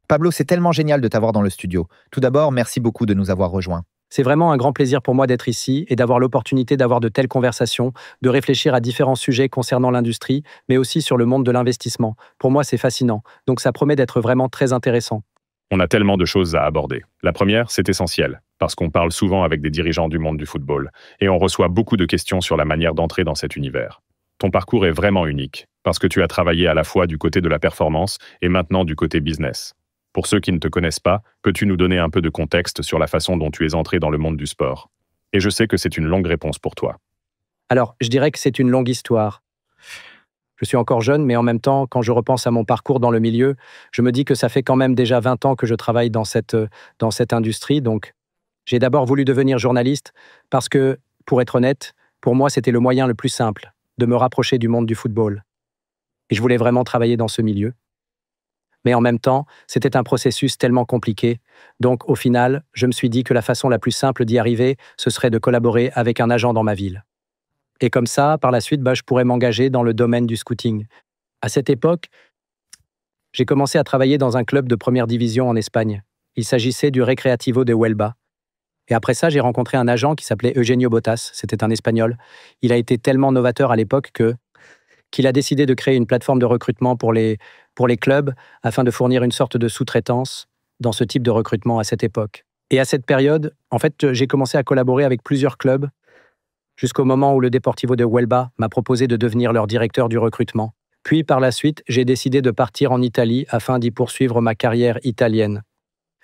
Pablo, c'est tellement génial de t'avoir dans le studio. Tout d'abord, merci beaucoup de nous avoir rejoints. C'est vraiment un grand plaisir pour moi d'être ici et d'avoir l'opportunité d'avoir de telles conversations, de réfléchir à différents sujets concernant l'industrie, mais aussi sur le monde de l'investissement. Pour moi, c'est fascinant. Donc ça promet d'être vraiment très intéressant. On a tellement de choses à aborder. La première, c'est essentiel, parce qu'on parle souvent avec des dirigeants du monde du football, et on reçoit beaucoup de questions sur la manière d'entrer dans cet univers. Ton parcours est vraiment unique, parce que tu as travaillé à la fois du côté de la performance et maintenant du côté business. Pour ceux qui ne te connaissent pas, peux-tu nous donner un peu de contexte sur la façon dont tu es entré dans le monde du sport? Et je sais que c'est une longue réponse pour toi. Alors, je dirais que c'est une longue histoire. Je suis encore jeune, mais en même temps, quand je repense à mon parcours dans le milieu, je me dis que ça fait quand même déjà 20 ans que je travaille dans cette industrie. Donc, j'ai d'abord voulu devenir journaliste parce que, pour être honnête, pour moi, c'était le moyen le plus simple de me rapprocher du monde du football. Et je voulais vraiment travailler dans ce milieu. Mais en même temps, c'était un processus tellement compliqué. Donc, au final, je me suis dit que la façon la plus simple d'y arriver, ce serait de collaborer avec un agent dans ma ville. Et comme ça, par la suite, je pourrais m'engager dans le domaine du scouting. À cette époque, j'ai commencé à travailler dans un club de première division en Espagne. Il s'agissait du Recreativo de Huelva. Et après ça, j'ai rencontré un agent qui s'appelait Eugenio Botas. C'était un Espagnol. Il a été tellement novateur à l'époque qu'il a décidé de créer une plateforme de recrutement pour les clubs afin de fournir une sorte de sous-traitance dans ce type de recrutement à cette époque. Et à cette période, en fait, j'ai commencé à collaborer avec plusieurs clubs jusqu'au moment où le Deportivo de Huelva m'a proposé de devenir leur directeur du recrutement. Puis, par la suite, j'ai décidé de partir en Italie afin d'y poursuivre ma carrière italienne.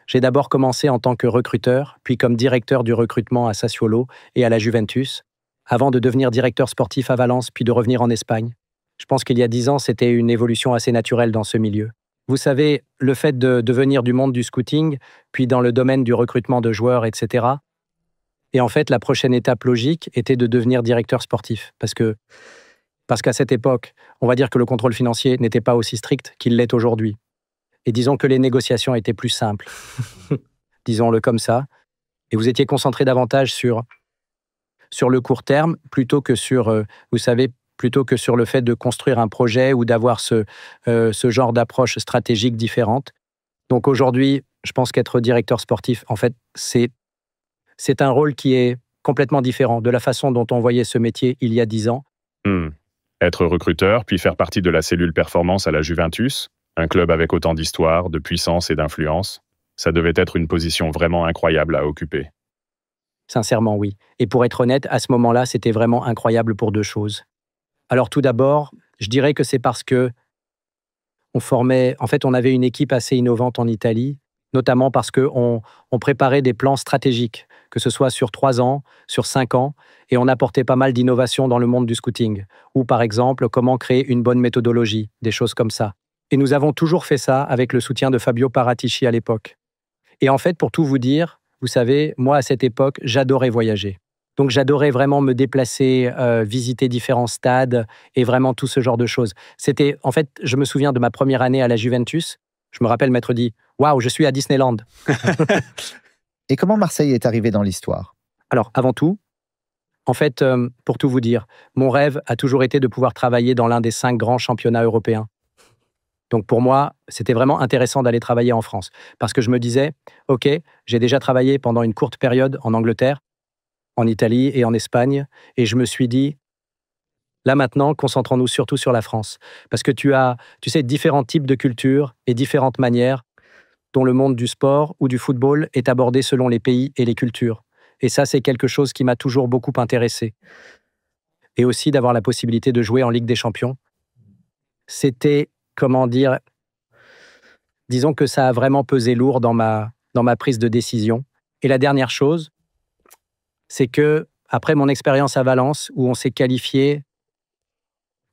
J'ai d'abord commencé en tant que recruteur, puis comme directeur du recrutement à Sassuolo et à la Juventus, avant de devenir directeur sportif à Valence, puis de revenir en Espagne. Je pense qu'il y a 10 ans, c'était une évolution assez naturelle dans ce milieu. Vous savez, le fait de venir du monde du scouting, puis dans le domaine du recrutement de joueurs, etc. Et en fait, la prochaine étape logique était de devenir directeur sportif. Parce qu'à cette époque, on va dire que le contrôle financier n'était pas aussi strict qu'il l'est aujourd'hui. Et disons que les négociations étaient plus simples. Disons-le comme ça. Et vous étiez concentré davantage sur le court terme, plutôt que sur le fait de construire un projet ou d'avoir ce genre d'approche stratégique différente. Donc aujourd'hui, je pense qu'être directeur sportif, en fait, c'est un rôle qui est complètement différent de la façon dont on voyait ce métier il y a 10 ans. Être recruteur, puis faire partie de la cellule performance à la Juventus, un club avec autant d'histoire, de puissance et d'influence, ça devait être une position vraiment incroyable à occuper. Sincèrement, oui. Et pour être honnête, à ce moment-là, c'était vraiment incroyable pour deux choses. Alors tout d'abord, je dirais que c'est parce que on avait une équipe assez innovante en Italie, notamment parce qu'on préparait des plans stratégiques, que ce soit sur 3 ans, sur 5 ans, et on apportait pas mal d'innovations dans le monde du scouting, ou par exemple, comment créer une bonne méthodologie, des choses comme ça. Et nous avons toujours fait ça avec le soutien de Fabio Paratici à l'époque. Et en fait, pour tout vous dire, vous savez, moi à cette époque, j'adorais voyager. Donc j'adorais vraiment me déplacer, visiter différents stades et vraiment tout ce genre de choses. En fait, je me souviens de ma première année à la Juventus. Je me rappelle m'être dit « Waouh, je suis à Disneyland !» Et comment Marseille est arrivé dans l'histoire? Alors, avant tout, en fait, pour tout vous dire, mon rêve a toujours été de pouvoir travailler dans l'un des 5 grands championnats européens. Donc pour moi, c'était vraiment intéressant d'aller travailler en France. Parce que je me disais « Ok, j'ai déjà travaillé pendant une courte période en Angleterre, en Italie et en Espagne. » Et je me suis dit, là maintenant, concentrons-nous surtout sur la France. Parce que tu sais, différents types de cultures et différentes manières dont le monde du sport ou du football est abordé selon les pays et les cultures. Et ça, c'est quelque chose qui m'a toujours beaucoup intéressé. Et aussi d'avoir la possibilité de jouer en Ligue des Champions. C'était, comment dire, disons que ça a vraiment pesé lourd dans ma prise de décision. Et la dernière chose, c'est que après mon expérience à Valence, où on s'est qualifié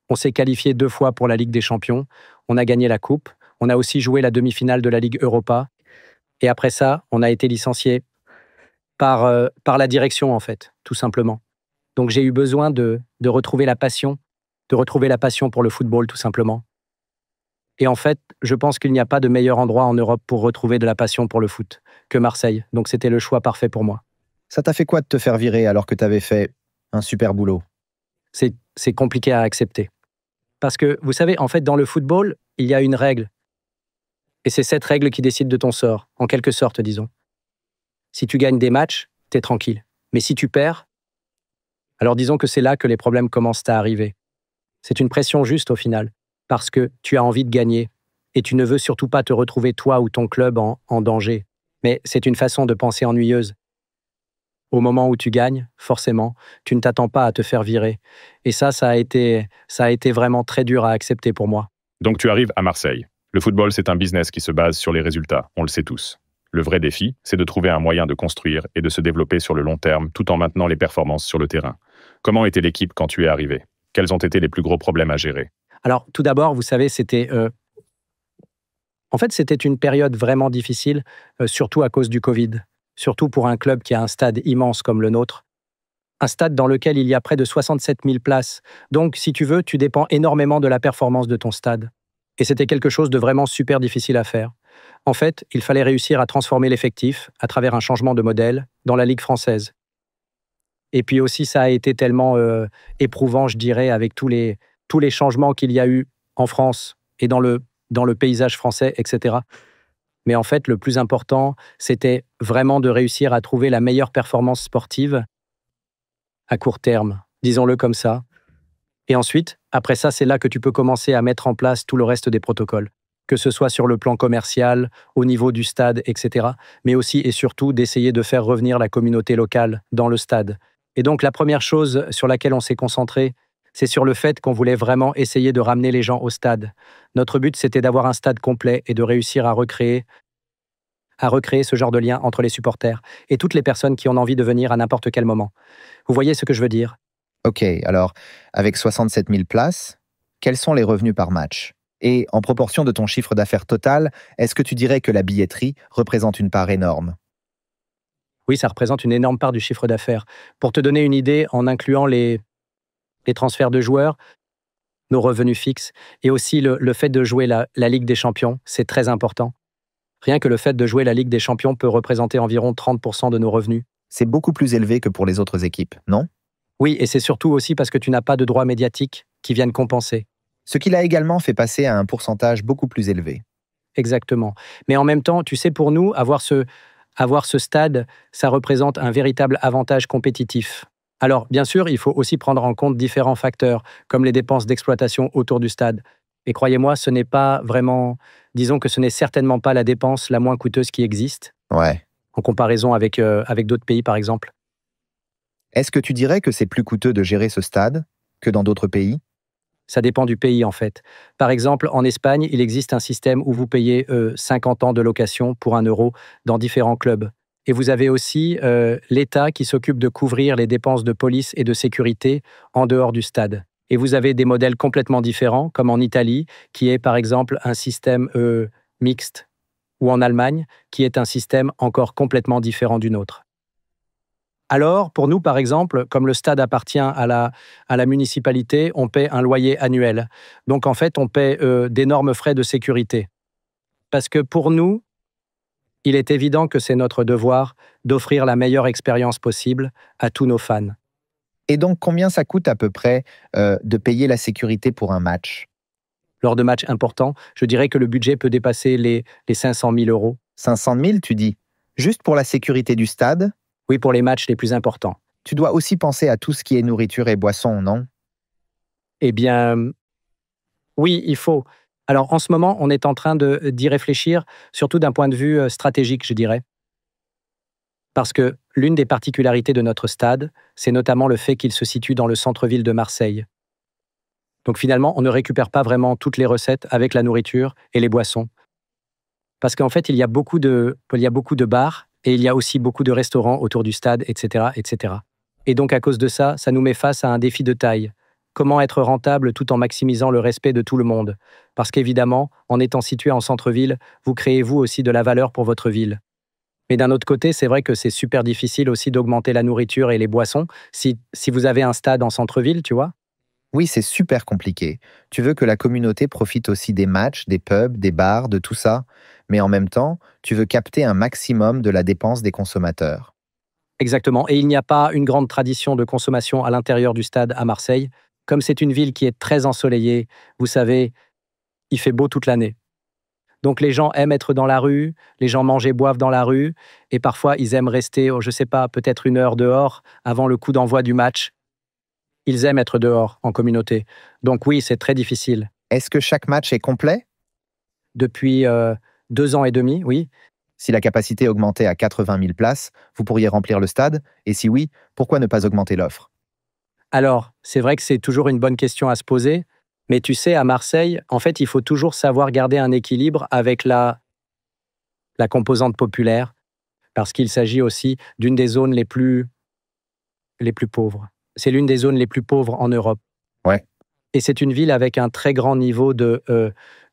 2 fois pour la Ligue des Champions, on a gagné la Coupe, on a aussi joué la demi-finale de la Ligue Europa, et après ça, on a été licencié par la direction, en fait, tout simplement. Donc j'ai eu besoin de retrouver la passion pour le football, tout simplement. Et en fait, je pense qu'il n'y a pas de meilleur endroit en Europe pour retrouver de la passion pour le foot que Marseille. Donc c'était le choix parfait pour moi. Ça t'a fait quoi de te faire virer alors que tu avais fait un super boulot? C'est compliqué à accepter. Parce que, vous savez, en fait, dans le football, il y a une règle. Et c'est cette règle qui décide de ton sort, en quelque sorte, disons. Si tu gagnes des matchs, t'es tranquille. Mais si tu perds, alors disons que c'est là que les problèmes commencent à arriver. C'est une pression juste au final, parce que tu as envie de gagner, et tu ne veux surtout pas te retrouver toi ou ton club en danger. Mais c'est une façon de penser ennuyeuse. Au moment où tu gagnes, forcément, tu ne t'attends pas à te faire virer. Et ça a été vraiment très dur à accepter pour moi. Donc tu arrives à Marseille. Le football, c'est un business qui se base sur les résultats, on le sait tous. Le vrai défi, c'est de trouver un moyen de construire et de se développer sur le long terme tout en maintenant les performances sur le terrain. Comment était l'équipe quand tu es arrivé? Quels ont été les plus gros problèmes à gérer? Alors, tout d'abord, vous savez, c'était une période vraiment difficile, surtout à cause du Covid. Surtout pour un club qui a un stade immense comme le nôtre. Un stade dans lequel il y a près de 67 000 places. Donc, si tu veux, tu dépends énormément de la performance de ton stade. Et c'était quelque chose de vraiment super difficile à faire. En fait, il fallait réussir à transformer l'effectif à travers un changement de modèle dans la Ligue française. Et puis aussi, ça a été tellement éprouvant, je dirais, avec tous les changements qu'il y a eu en France et dans le paysage français, etc. Mais en fait, le plus important, c'était vraiment de réussir à trouver la meilleure performance sportive à court terme, disons-le comme ça. Et ensuite, après ça, c'est là que tu peux commencer à mettre en place tout le reste des protocoles, que ce soit sur le plan commercial, au niveau du stade, etc., mais aussi et surtout d'essayer de faire revenir la communauté locale dans le stade. Et donc, la première chose sur laquelle on s'est concentré, c'est sur le fait qu'on voulait vraiment essayer de ramener les gens au stade. Notre but, c'était d'avoir un stade complet et de réussir à recréer ce genre de lien entre les supporters et toutes les personnes qui ont envie de venir à n'importe quel moment. Vous voyez ce que je veux dire? Ok, alors, avec 67 000 places, quels sont les revenus par match? Et en proportion de ton chiffre d'affaires total, est-ce que tu dirais que la billetterie représente une part énorme? Oui, ça représente une énorme part du chiffre d'affaires. Pour te donner une idée, en incluant les transferts de joueurs, nos revenus fixes, et aussi le fait de jouer la Ligue des Champions, c'est très important. Rien que le fait de jouer la Ligue des Champions peut représenter environ 30% de nos revenus. C'est beaucoup plus élevé que pour les autres équipes, non? Oui, et c'est surtout aussi parce que tu n'as pas de droits médiatiques qui viennent compenser. Ce qui l'a également fait passer à un pourcentage beaucoup plus élevé. Exactement. Mais en même temps, tu sais, pour nous, avoir ce stade, ça représente un véritable avantage compétitif. Alors, bien sûr, il faut aussi prendre en compte différents facteurs, comme les dépenses d'exploitation autour du stade. Et croyez-moi, ce n'est pas vraiment... Disons que ce n'est certainement pas la dépense la moins coûteuse qui existe, Ouais. en comparaison avec d'autres pays, par exemple. Est-ce que tu dirais que c'est plus coûteux de gérer ce stade que dans d'autres pays? Ça dépend du pays, en fait. Par exemple, en Espagne, il existe un système où vous payez 50 ans de location pour 1 euro dans différents clubs. Et vous avez aussi l'État qui s'occupe de couvrir les dépenses de police et de sécurité en dehors du stade. Et vous avez des modèles complètement différents, comme en Italie, qui est par exemple un système mixte, ou en Allemagne, qui est un système encore complètement différent du nôtre. Alors, pour nous, par exemple, comme le stade appartient à la municipalité, on paie un loyer annuel. Donc, en fait, on paie d'énormes frais de sécurité. Parce que pour nous, il est évident que c'est notre devoir d'offrir la meilleure expérience possible à tous nos fans. Et donc, combien ça coûte à peu près de payer la sécurité pour un match? Lors de matchs importants, je dirais que le budget peut dépasser les 500 000 euros. 500 000, tu dis? Juste pour la sécurité du stade? Oui, pour les matchs les plus importants. Tu dois aussi penser à tout ce qui est nourriture et boisson, non? Eh bien, oui, il faut. Alors, en ce moment, on est en train d'y réfléchir, surtout d'un point de vue stratégique, je dirais. Parce que l'une des particularités de notre stade, c'est notamment le fait qu'il se situe dans le centre-ville de Marseille. Donc finalement, on ne récupère pas vraiment toutes les recettes avec la nourriture et les boissons. Parce qu'en fait, il y a beaucoup de bars et il y a aussi beaucoup de restaurants autour du stade, etc., etc. Et donc à cause de ça, ça nous met face à un défi de taille. Comment être rentable tout en maximisant le respect de tout le monde? Parce qu'évidemment, en étant situé en centre-ville, vous créez vous aussi de la valeur pour votre ville. Mais d'un autre côté, c'est vrai que c'est super difficile aussi d'augmenter la nourriture et les boissons si vous avez un stade en centre-ville, tu vois? Oui, c'est super compliqué. Tu veux que la communauté profite aussi des matchs, des pubs, des bars, de tout ça, mais en même temps, tu veux capter un maximum de la dépense des consommateurs. Exactement. Et il n'y a pas une grande tradition de consommation à l'intérieur du stade à Marseille. Comme c'est une ville qui est très ensoleillée, vous savez, il fait beau toute l'année. Donc les gens aiment être dans la rue, les gens mangent et boivent dans la rue, et parfois ils aiment rester, je ne sais pas, peut-être 1 heure dehors avant le coup d'envoi du match. Ils aiment être dehors en communauté. Donc oui, c'est très difficile. Est-ce que chaque match est complet? Depuis 2 ans et demi, oui. Si la capacité augmentait à 80 000 places, vous pourriez remplir le stade? Et si oui, pourquoi ne pas augmenter l'offre? Alors, c'est vrai que c'est toujours une bonne question à se poser, mais tu sais, à Marseille, en fait, il faut toujours savoir garder un équilibre avec la composante populaire, parce qu'il s'agit aussi d'une des zones les plus pauvres. C'est l'une des zones les plus pauvres en Europe. Ouais. Et c'est une ville avec un très grand niveau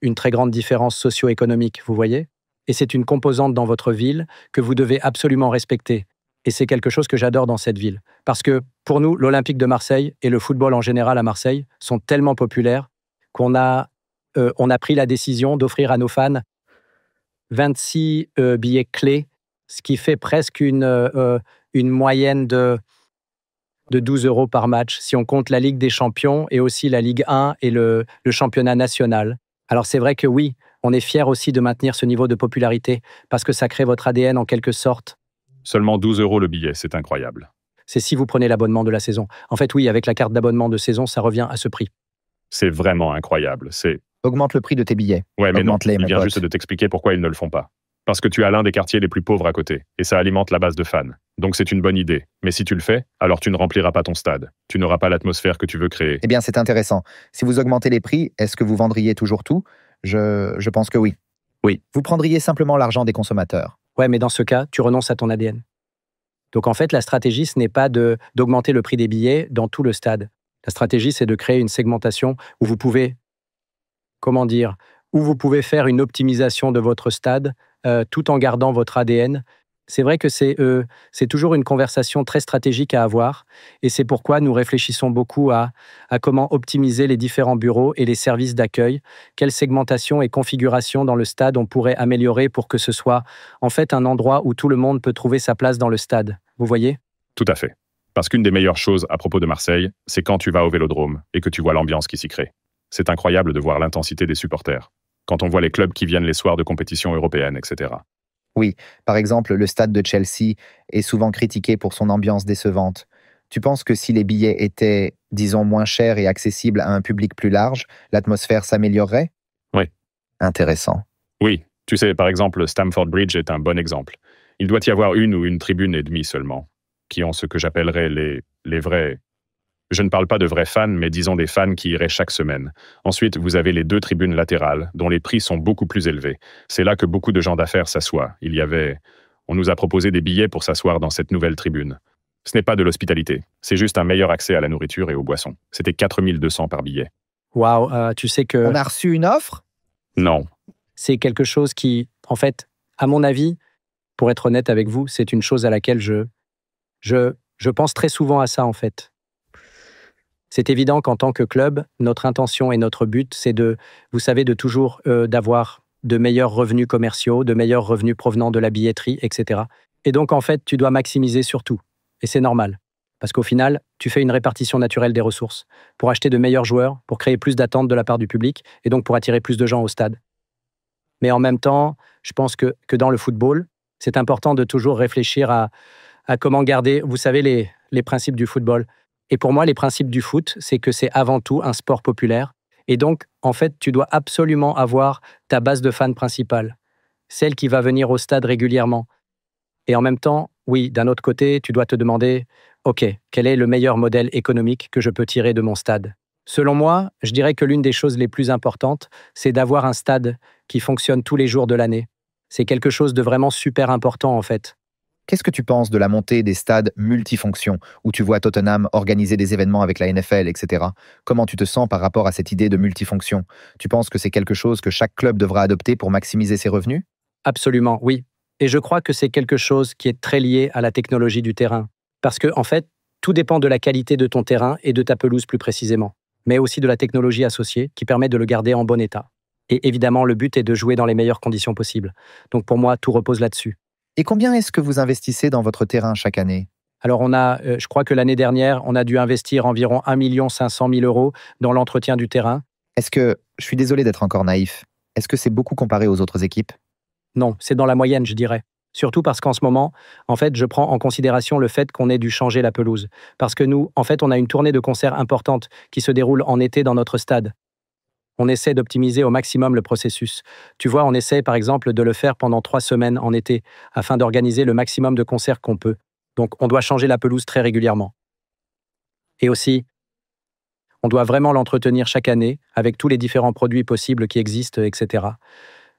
une très grande différence socio-économique, vous voyez? Et c'est une composante dans votre ville que vous devez absolument respecter. Et c'est quelque chose que j'adore dans cette ville. Parce que pour nous, l'Olympique de Marseille et le football en général à Marseille sont tellement populaires qu'on a pris la décision d'offrir à nos fans 26 billets clés, ce qui fait presque une moyenne de 12 € par match, si on compte la Ligue des Champions et aussi la Ligue 1 et le championnat national. Alors c'est vrai que oui, on est fiers aussi de maintenir ce niveau de popularité, parce que ça crée votre ADN en quelque sorte. Seulement 12 € le billet, c'est incroyable. C'est si vous prenez l'abonnement de la saison. En fait, oui, avec la carte d'abonnement de saison, ça revient à ce prix. C'est vraiment incroyable. Augmente le prix de tes billets. Ouais, mais non, Augmente-les, il mon vient pote. juste de t'expliquer pourquoi ils ne le font pas. Parce que tu as l'un des quartiers les plus pauvres à côté, et ça alimente la base de fans. Donc c'est une bonne idée. Mais si tu le fais, alors tu ne rempliras pas ton stade. Tu n'auras pas l'atmosphère que tu veux créer. Eh bien, c'est intéressant. Si vous augmentez les prix, est-ce que vous vendriez toujours tout? Je pense que oui. Oui. Vous prendriez simplement l'argent des consommateurs. Ouais, mais dans ce cas, tu renonces à ton ADN. Donc en fait, la stratégie, ce n'est pas d'augmenter le prix des billets dans tout le stade. La stratégie, c'est de créer une segmentation où vous pouvez, où vous pouvez faire une optimisation de votre stade tout en gardant votre ADN. C'est vrai que c'est toujours une conversation très stratégique à avoir, et c'est pourquoi nous réfléchissons beaucoup à comment optimiser les différents bureaux et les services d'accueil, quelle segmentation et configuration dans le stade on pourrait améliorer pour que ce soit en fait un endroit où tout le monde peut trouver sa place dans le stade. Vous voyez? Tout à fait. Parce qu'une des meilleures choses à propos de Marseille, c'est quand tu vas au Vélodrome et que tu vois l'ambiance qui s'y crée. C'est incroyable de voir l'intensité des supporters. Quand on voit les clubs qui viennent les soirs de compétition européenne, etc. Oui, par exemple, le stade de Chelsea est souvent critiqué pour son ambiance décevante. Tu penses que si les billets étaient, disons, moins chers et accessibles à un public plus large, l'atmosphère s'améliorerait? Oui. Intéressant. Oui, tu sais, par exemple, Stamford Bridge est un bon exemple. Il doit y avoir 1 ou 1 tribune et demie seulement, qui ont ce que j'appellerais les vrais... Je ne parle pas de vrais fans, mais disons des fans qui iraient chaque semaine. Ensuite, vous avez les 2 tribunes latérales, dont les prix sont beaucoup plus élevés. C'est là que beaucoup de gens d'affaires s'assoient. On nous a proposé des billets pour s'asseoir dans cette nouvelle tribune. Ce n'est pas de l'hospitalité, c'est juste un meilleur accès à la nourriture et aux boissons. C'était 4 200 par billet. Waouh, tu sais que On a reçu une offre? Non. c'est quelque chose qui, en fait, à mon avis, pour être honnête avec vous, c'est une chose à laquelle je pense très souvent à ça, en fait. C'est évident qu'en tant que club, notre intention et notre but, c'est vous savez, de toujours d'avoir de meilleurs revenus commerciaux, de meilleurs revenus provenant de la billetterie, etc. Et donc, en fait, tu dois maximiser sur tout. Et c'est normal. Parce qu'au final, tu fais une répartition naturelle des ressources pour acheter de meilleurs joueurs, pour créer plus d'attentes de la part du public, et donc pour attirer plus de gens au stade. Mais en même temps, je pense que dans le football, c'est important de toujours réfléchir à comment garder, vous savez, les principes du football. Et pour moi, les principes du foot, c'est que c'est avant tout un sport populaire. Et donc, en fait, tu dois absolument avoir ta base de fans principale, celle qui va venir au stade régulièrement. Et en même temps, oui, d'un autre côté, tu dois te demander, OK, quel est le meilleur modèle économique que je peux tirer de mon stade? Selon moi, je dirais que l'une des choses les plus importantes, c'est d'avoir un stade qui fonctionne tous les jours de l'année. C'est quelque chose de vraiment super important, en fait. Qu'est-ce que tu penses de la montée des stades multifonctions, où tu vois Tottenham organiser des événements avec la NFL, etc. Comment tu te sens par rapport à cette idée de multifonction? Tu penses que c'est quelque chose que chaque club devra adopter pour maximiser ses revenus? Absolument, oui. Et je crois que c'est quelque chose qui est très lié à la technologie du terrain. Parce que, en fait, tout dépend de la qualité de ton terrain et de ta pelouse plus précisément, mais aussi de la technologie associée qui permet de le garder en bon état. Et évidemment, le but est de jouer dans les meilleures conditions possibles. Donc pour moi, tout repose là-dessus. Et combien est-ce que vous investissez dans votre terrain chaque année? Alors je crois que l'année dernière, on a dû investir environ 1 500 000 € dans l'entretien du terrain. Je suis désolé d'être encore naïf, Est-ce que c'est beaucoup comparé aux autres équipes? Non, c'est dans la moyenne, je dirais. Surtout parce qu'en ce moment, en fait, je prends en considération le fait qu'on ait dû changer la pelouse. Parce que nous, en fait, on a une tournée de concerts importante qui se déroule en été dans notre stade. On essaie d'optimiser au maximum le processus. Tu vois, on essaie par exemple de le faire pendant 3 semaines en été, afin d'organiser le maximum de concerts qu'on peut. Donc, on doit changer la pelouse très régulièrement. Et aussi, on doit vraiment l'entretenir chaque année, avec tous les différents produits possibles qui existent, etc.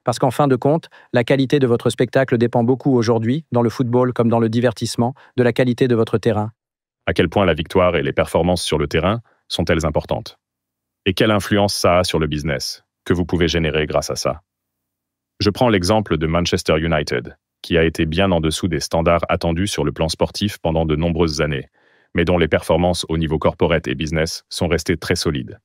Parce qu'en fin de compte, la qualité de votre spectacle dépend beaucoup aujourd'hui, dans le football comme dans le divertissement, de la qualité de votre terrain. À quel point la victoire et les performances sur le terrain sont-elles importantes? Et quelle influence ça a sur le business que vous pouvez générer grâce à ça? Je prends l'exemple de Manchester United, qui a été bien en dessous des standards attendus sur le plan sportif pendant de nombreuses années, mais dont les performances au niveau corporate et business sont restées très solides.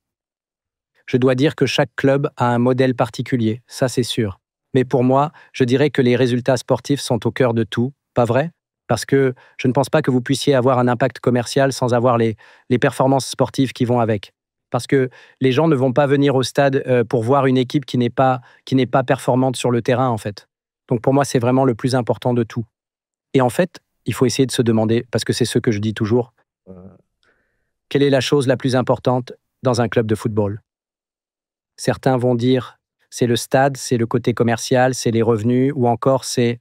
Je dois dire que chaque club a un modèle particulier, ça c'est sûr. Mais pour moi, je dirais que les résultats sportifs sont au cœur de tout, pas vrai? Parce que je ne pense pas que vous puissiez avoir un impact commercial sans avoir les performances sportives qui vont avec. Parce que les gens ne vont pas venir au stade pour voir une équipe qui n'est pas performante sur le terrain, en fait. Donc pour moi, c'est vraiment le plus important de tout. Et en fait, il faut essayer de se demander, parce que c'est ce que je dis toujours, quelle est la chose la plus importante dans un club de football? Certains vont dire, c'est le stade, c'est le côté commercial, c'est les revenus, ou encore c'est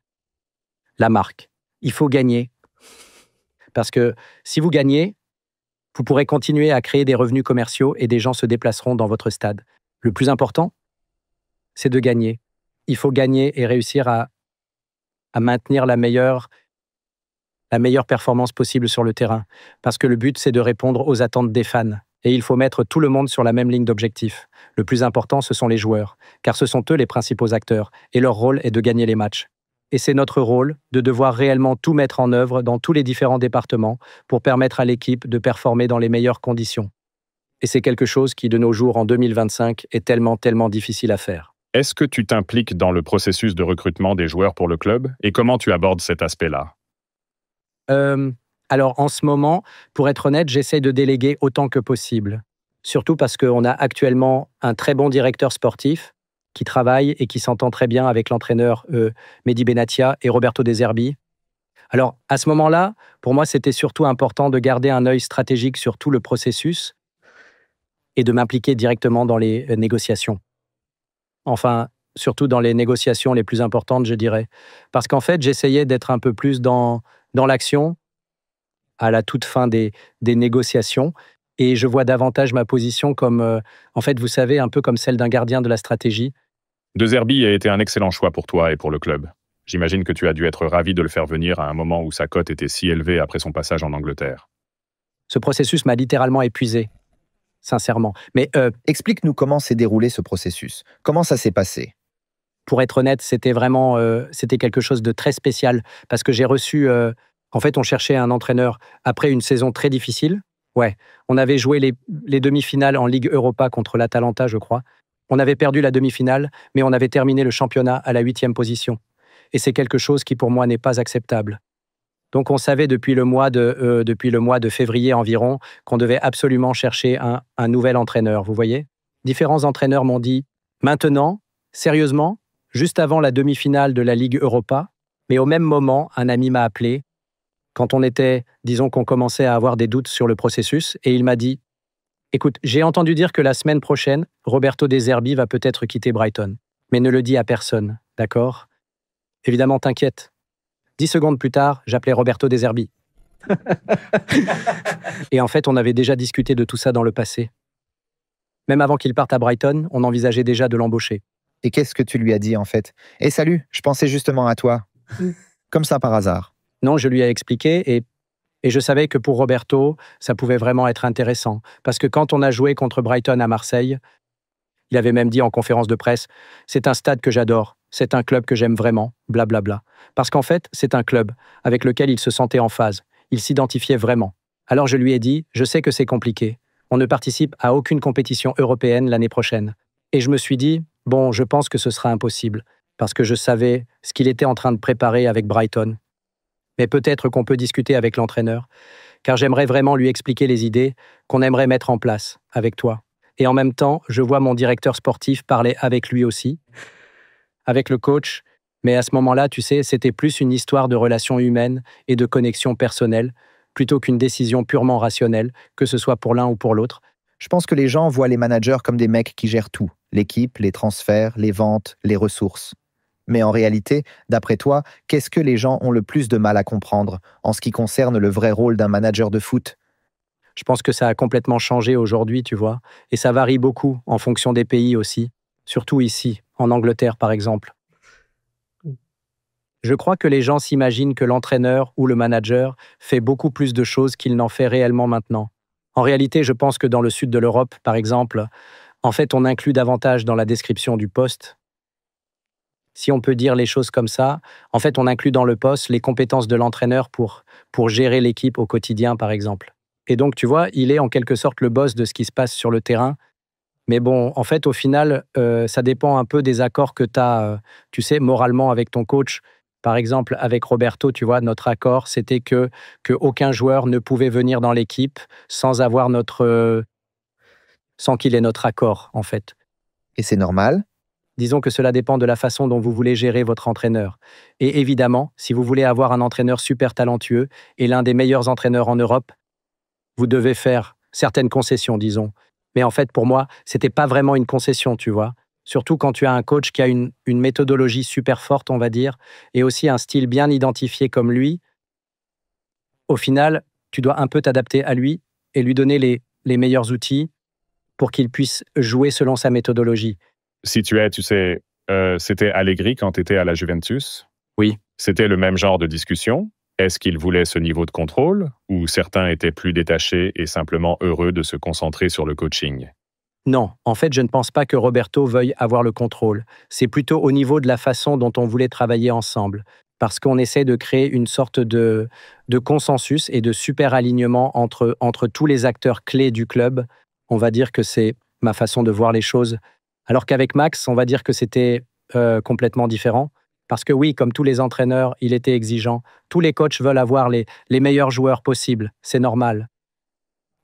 la marque. Il faut gagner. Parce que si vous gagnez, vous pourrez continuer à créer des revenus commerciaux et des gens se déplaceront dans votre stade. Le plus important, c'est de gagner. Il faut gagner et réussir à maintenir la meilleure performance possible sur le terrain. Parce que le but, c'est de répondre aux attentes des fans. Et il faut mettre tout le monde sur la même ligne d'objectif. Le plus important, ce sont les joueurs, car ce sont eux les principaux acteurs, et leur rôle est de gagner les matchs. Et c'est notre rôle de devoir réellement tout mettre en œuvre dans tous les différents départements pour permettre à l'équipe de performer dans les meilleures conditions. Et c'est quelque chose qui, de nos jours, en 2025, est tellement difficile à faire. Est-ce que tu t'impliques dans le processus de recrutement des joueurs pour le club et comment tu abordes cet aspect-là? Alors, en ce moment, pour être honnête, j'essaie de déléguer autant que possible. Surtout parce qu'on a actuellement un très bon directeur sportif qui travaille et qui s'entend très bien avec l'entraîneur Mehdi Benatia et Roberto De Zerbi. Alors, à ce moment-là, pour moi, c'était surtout important de garder un œil stratégique sur tout le processus et de m'impliquer directement dans les négociations. Enfin, surtout dans les négociations les plus importantes, je dirais. Parce qu'en fait, j'essayais d'être un peu plus dans l'action à la toute fin des négociations. Et je vois davantage ma position comme, en fait, vous savez, un peu comme celle d'un gardien de la stratégie. De Zerbi a été un excellent choix pour toi et pour le club. J'imagine que tu as dû être ravi de le faire venir à un moment où sa cote était si élevée après son passage en Angleterre. Ce processus m'a littéralement épuisé, sincèrement. Mais Explique-nous comment s'est déroulé ce processus. Comment ça s'est passé? pour être honnête, c'était vraiment c'était quelque chose de très spécial parce que j'ai reçu... en fait, on cherchait un entraîneur après une saison très difficile. Ouais, on avait joué les demi-finales en Ligue Europa contre l'Atalanta, je crois. On avait perdu la demi-finale, mais on avait terminé le championnat à la 8e position. Et c'est quelque chose qui, pour moi, n'est pas acceptable. Donc, on savait depuis le mois de février environ qu'on devait absolument chercher un nouvel entraîneur, vous voyez? Différents entraîneurs m'ont dit, maintenant, sérieusement, juste avant la demi-finale de la Ligue Europa, mais au même moment, un ami m'a appelé, quand on était, disons qu'on commençait à avoir des doutes sur le processus, et il m'a dit, écoute, j'ai entendu dire que la semaine prochaine, Roberto De Zerbi va peut-être quitter Brighton, mais ne le dis à personne, d'accord? Évidemment, t'inquiète. 10 secondes plus tard, j'appelais Roberto De Zerbi. Et en fait, on avait déjà discuté de tout ça dans le passé. Même avant qu'il parte à Brighton, on envisageait déjà de l'embaucher. Et qu'est-ce que tu lui as dit en fait? Eh salut, je pensais justement à toi. Comme ça par hasard. Non, je lui ai expliqué et je savais que pour Roberto, ça pouvait vraiment être intéressant. Parce que quand on a joué contre Brighton à Marseille, il avait même dit en conférence de presse, c'est un stade que j'adore, c'est un club que j'aime vraiment, blablabla. Parce qu'en fait, c'est un club avec lequel il se sentait en phase, il s'identifiait vraiment. Alors je lui ai dit, je sais que c'est compliqué, on ne participe à aucune compétition européenne l'année prochaine. Et je me suis dit, bon, je pense que ce sera impossible, parce que je savais ce qu'il était en train de préparer avec Brighton. Mais peut-être qu'on peut discuter avec l'entraîneur, car j'aimerais vraiment lui expliquer les idées qu'on aimerait mettre en place avec toi. Et en même temps, je vois mon directeur sportif parler avec lui aussi, avec le coach. Mais à ce moment-là, tu sais, c'était plus une histoire de relations humaines et de connexion personnelle, plutôt qu'une décision purement rationnelle, que ce soit pour l'un ou pour l'autre. Je pense que les gens voient les managers comme des mecs qui gèrent tout, l'équipe, les transferts, les ventes, les ressources. Mais en réalité, d'après toi, qu'est-ce que les gens ont le plus de mal à comprendre en ce qui concerne le vrai rôle d'un manager de foot? Je pense que ça a complètement changé aujourd'hui, tu vois, et ça varie beaucoup en fonction des pays aussi, surtout ici, en Angleterre par exemple. Je crois que les gens s'imaginent que l'entraîneur ou le manager fait beaucoup plus de choses qu'il n'en fait réellement maintenant. En réalité, je pense que dans le sud de l'Europe, par exemple, en fait, on inclut davantage dans la description du poste. Si on peut dire les choses comme ça, en fait, on inclut dans le poste les compétences de l'entraîneur pour gérer l'équipe au quotidien, par exemple. Et donc, tu vois, il est en quelque sorte le boss de ce qui se passe sur le terrain. Mais bon, en fait, au final, ça dépend un peu des accords que tu as, tu sais, moralement avec ton coach. Par exemple, avec Roberto, tu vois, notre accord, c'était que aucun joueur ne pouvait venir dans l'équipe sans avoir sans qu'il ait notre accord, en fait. Et c'est normal? Disons que cela dépend de la façon dont vous voulez gérer votre entraîneur. Et évidemment, si vous voulez avoir un entraîneur super talentueux et l'un des meilleurs entraîneurs en Europe, vous devez faire certaines concessions, disons. Mais en fait, pour moi, c'était pas vraiment une concession, tu vois. Surtout quand tu as un coach qui a une méthodologie super forte, on va dire, et aussi un style bien identifié comme lui. Au final, tu dois un peu t'adapter à lui et lui donner les meilleurs outils pour qu'il puisse jouer selon sa méthodologie. Si tu sais, c'était Allegri quand tu étais à la Juventus? Oui. C'était le même genre de discussion? Est-ce qu'il voulait ce niveau de contrôle ou certains étaient plus détachés et simplement heureux de se concentrer sur le coaching? Non, en fait, je ne pense pas que Roberto veuille avoir le contrôle. C'est plutôt au niveau de la façon dont on voulait travailler ensemble, parce qu'on essaie de créer une sorte de consensus et de super alignement entre tous les acteurs clés du club. On va dire que c'est ma façon de voir les choses. Alors qu'avec Max, on va dire que c'était complètement différent. Parce que oui, comme tous les entraîneurs, il était exigeant. Tous les coachs veulent avoir les meilleurs joueurs possibles. C'est normal.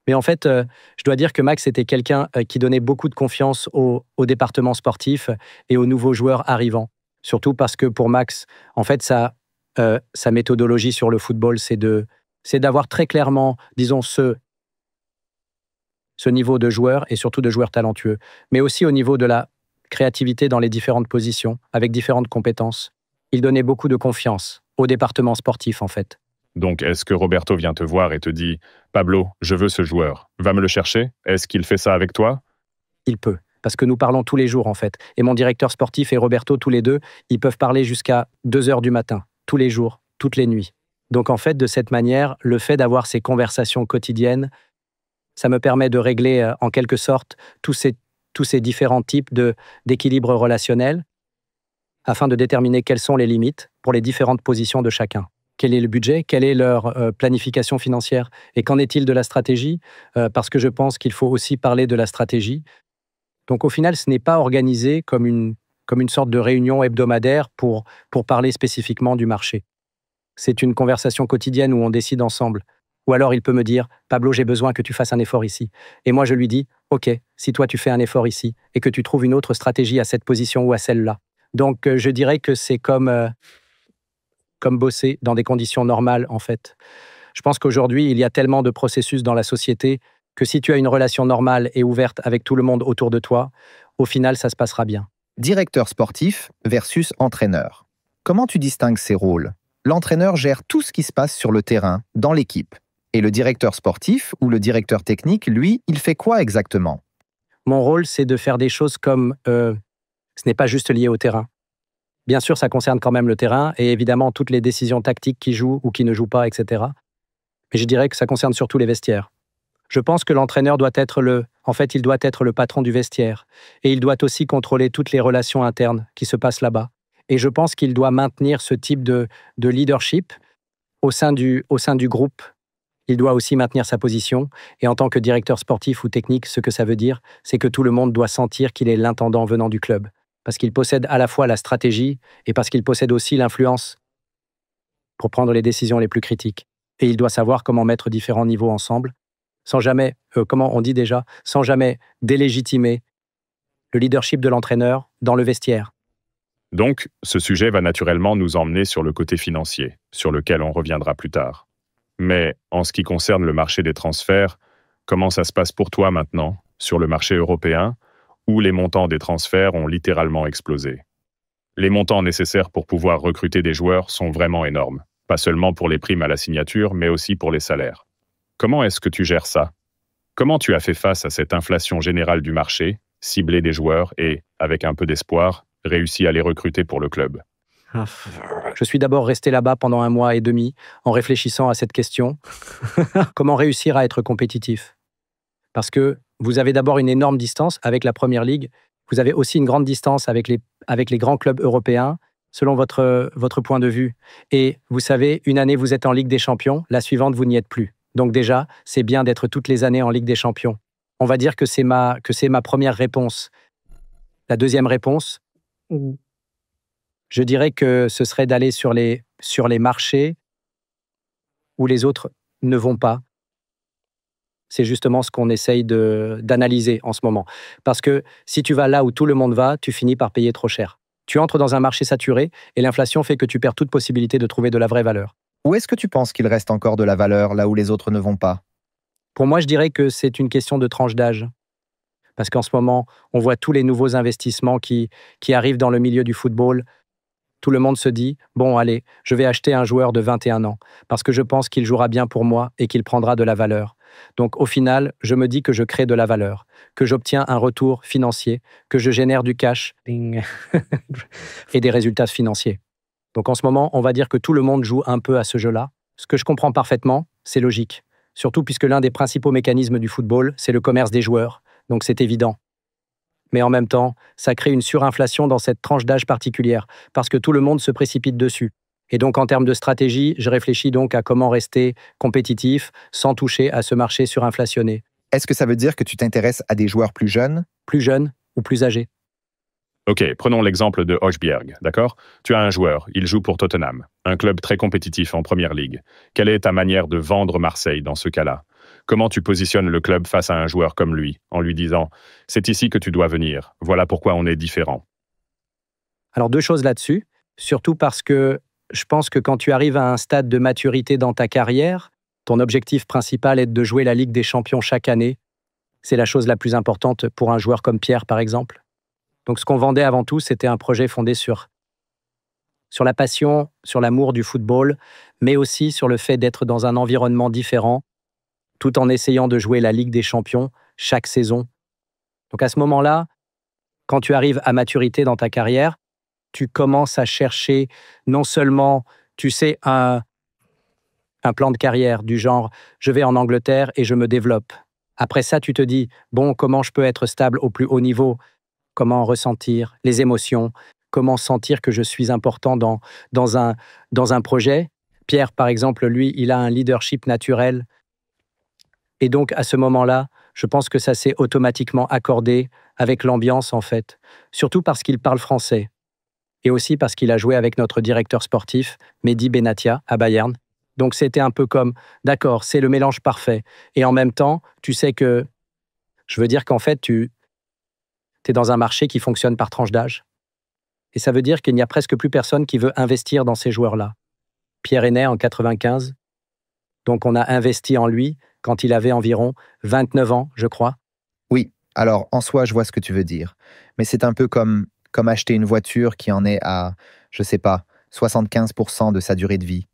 Mais en fait, je dois dire que Max était quelqu'un qui donnait beaucoup de confiance au département sportif et aux nouveaux joueurs arrivants. Surtout parce que pour Max, en fait, sa méthodologie sur le football, c'est d'avoir très clairement, disons, ce niveau de joueurs et surtout de joueurs talentueux, mais aussi au niveau de la créativité dans les différentes positions, avec différentes compétences. Il donnait beaucoup de confiance au département sportif, en fait. Donc, est-ce que Roberto vient te voir et te dit « Pablo, je veux ce joueur, va me le chercher ». Est-ce qu'il fait ça avec toi? Il peut, parce que nous parlons tous les jours, en fait. Et mon directeur sportif et Roberto, tous les deux, ils peuvent parler jusqu'à 2 heures du matin, tous les jours, toutes les nuits. Donc, en fait, de cette manière, le fait d'avoir ces conversations quotidiennes, ça me permet de régler, en quelque sorte, tous ces différents types d'équilibre relationnel, afin de déterminer quelles sont les limites pour les différentes positions de chacun. Quel est le budget? Quelle est leur planification financière? Et qu'en est-il de la stratégie? Parce que je pense qu'il faut aussi parler de la stratégie. Donc au final, ce n'est pas organisé comme une sorte de réunion hebdomadaire pour parler spécifiquement du marché. C'est une conversation quotidienne où on décide ensemble. Ou alors il peut me dire « Pablo, j'ai besoin que tu fasses un effort ici ». Et moi je lui dis « Ok, si toi tu fais un effort ici et que tu trouves une autre stratégie à cette position ou à celle-là ». Donc je dirais que c'est comme bosser dans des conditions normales, en fait. Je pense qu'aujourd'hui, il y a tellement de processus dans la société que si tu as une relation normale et ouverte avec tout le monde autour de toi, au final, ça se passera bien. Directeur sportif versus entraîneur. Comment tu distingues ces rôles? L'entraîneur gère tout ce qui se passe sur le terrain, dans l'équipe. Et le directeur sportif ou le directeur technique, lui, il fait quoi exactement? Mon rôle, c'est de faire des choses comme... ce n'est pas juste lié au terrain. Bien sûr, ça concerne quand même le terrain et évidemment toutes les décisions tactiques qui jouent ou qui ne jouent pas, etc. Mais je dirais que ça concerne surtout les vestiaires. Je pense que l'entraîneur doit être il doit être le patron du vestiaire. Et il doit aussi contrôler toutes les relations internes qui se passent là-bas. Et je pense qu'il doit maintenir ce type de leadership au sein du groupe. Il doit aussi maintenir sa position. Et en tant que directeur sportif ou technique, ce que ça veut dire, c'est que tout le monde doit sentir qu'il est l'intendant venant du club. Parce qu'il possède à la fois la stratégie et parce qu'il possède aussi l'influence pour prendre les décisions les plus critiques. Et il doit savoir comment mettre différents niveaux ensemble sans jamais, comment on dit déjà, sans jamais délégitimer le leadership de l'entraîneur dans le vestiaire. Donc, ce sujet va naturellement nous emmener sur le côté financier, sur lequel on reviendra plus tard. Mais en ce qui concerne le marché des transferts, comment ça se passe pour toi maintenant, sur le marché européen, où les montants des transferts ont littéralement explosé? Les montants nécessaires pour pouvoir recruter des joueurs sont vraiment énormes, pas seulement pour les primes à la signature, mais aussi pour les salaires. Comment est-ce que tu gères ça? Comment tu as fait face à cette inflation générale du marché, ciblé des joueurs et, avec un peu d'espoir, réussi à les recruter pour le club? Je suis d'abord resté là-bas pendant 1 mois et demi en réfléchissant à cette question. Comment réussir à être compétitif? Parce que vous avez d'abord une énorme distance avec la Première Ligue. Vous avez aussi une grande distance avec les grands clubs européens, selon votre point de vue. Et vous savez, une année, vous êtes en Ligue des Champions, la suivante, vous n'y êtes plus. Donc déjà, c'est bien d'être toutes les années en Ligue des Champions. On va dire que c'est ma première réponse. La deuxième réponse, je dirais que ce serait d'aller sur les marchés où les autres ne vont pas. C'est justement ce qu'on essaye d'analyser en ce moment. Parce que si tu vas là où tout le monde va, tu finis par payer trop cher. Tu entres dans un marché saturé et l'inflation fait que tu perds toute possibilité de trouver de la vraie valeur. Où est-ce que tu penses qu'il reste encore de la valeur là où les autres ne vont pas? Pour moi, je dirais que c'est une question de tranche d'âge. Parce qu'en ce moment, on voit tous les nouveaux investissements qui arrivent dans le milieu du football. Tout le monde se dit, bon, allez, je vais acheter un joueur de 21 ans, parce que je pense qu'il jouera bien pour moi et qu'il prendra de la valeur. Donc au final, je me dis que je crée de la valeur, que j'obtiens un retour financier, que je génère du cash et des résultats financiers. Donc en ce moment, on va dire que tout le monde joue un peu à ce jeu-là. Ce que je comprends parfaitement, c'est logique. Surtout puisque l'un des principaux mécanismes du football, c'est le commerce des joueurs. Donc c'est évident. Mais en même temps, ça crée une surinflation dans cette tranche d'âge particulière, parce que tout le monde se précipite dessus. Et donc, en termes de stratégie, je réfléchis donc à comment rester compétitif sans toucher à ce marché surinflationné. Est-ce que ça veut dire que tu t'intéresses à des joueurs plus jeunes? Plus jeune ou plus âgé? Ok, prenons l'exemple de Højbjerg, d'accord? Tu as un joueur, il joue pour Tottenham, un club très compétitif en Première Ligue. Quelle est ta manière de vendre Marseille dans ce cas-là? Comment tu positionnes le club face à un joueur comme lui, en lui disant « C'est ici que tu dois venir, voilà pourquoi on est différent ». Alors, 2 choses là-dessus, surtout parce que je pense que quand tu arrives à un stade de maturité dans ta carrière, ton objectif principal est de jouer la Ligue des Champions chaque année. C'est la chose la plus importante pour un joueur comme Pierre, par exemple. Donc, ce qu'on vendait avant tout, c'était un projet fondé sur la passion, sur l'amour du football, mais aussi sur le fait d'être dans un environnement différent, tout en essayant de jouer la Ligue des Champions chaque saison. Donc à ce moment-là, quand tu arrives à maturité dans ta carrière, tu commences à chercher non seulement, tu sais, un plan de carrière du genre « je vais en Angleterre et je me développe ». Après ça, tu te dis « bon, comment je peux être stable au plus haut niveau ? Comment ressentir les émotions ? Comment sentir que je suis important dans un projet ?» Pierre, par exemple, lui, il a un leadership naturel. Et donc, à ce moment-là, je pense que ça s'est automatiquement accordé avec l'ambiance, en fait. Surtout parce qu'il parle français. Et aussi parce qu'il a joué avec notre directeur sportif, Mehdi Benatia, à Bayern. Donc, c'était un peu comme, d'accord, c'est le mélange parfait. Et en même temps, tu sais que, je veux dire qu'en fait, tu es dans un marché qui fonctionne par tranche d'âge. Et ça veut dire qu'il n'y a presque plus personne qui veut investir dans ces joueurs-là. Pierre est né en 95. Donc, on a investi en lui quand il avait environ 29 ans, je crois. Oui, alors en soi, je vois ce que tu veux dire. Mais c'est un peu comme acheter une voiture qui en est à, je sais pas, 75% de sa durée de vie.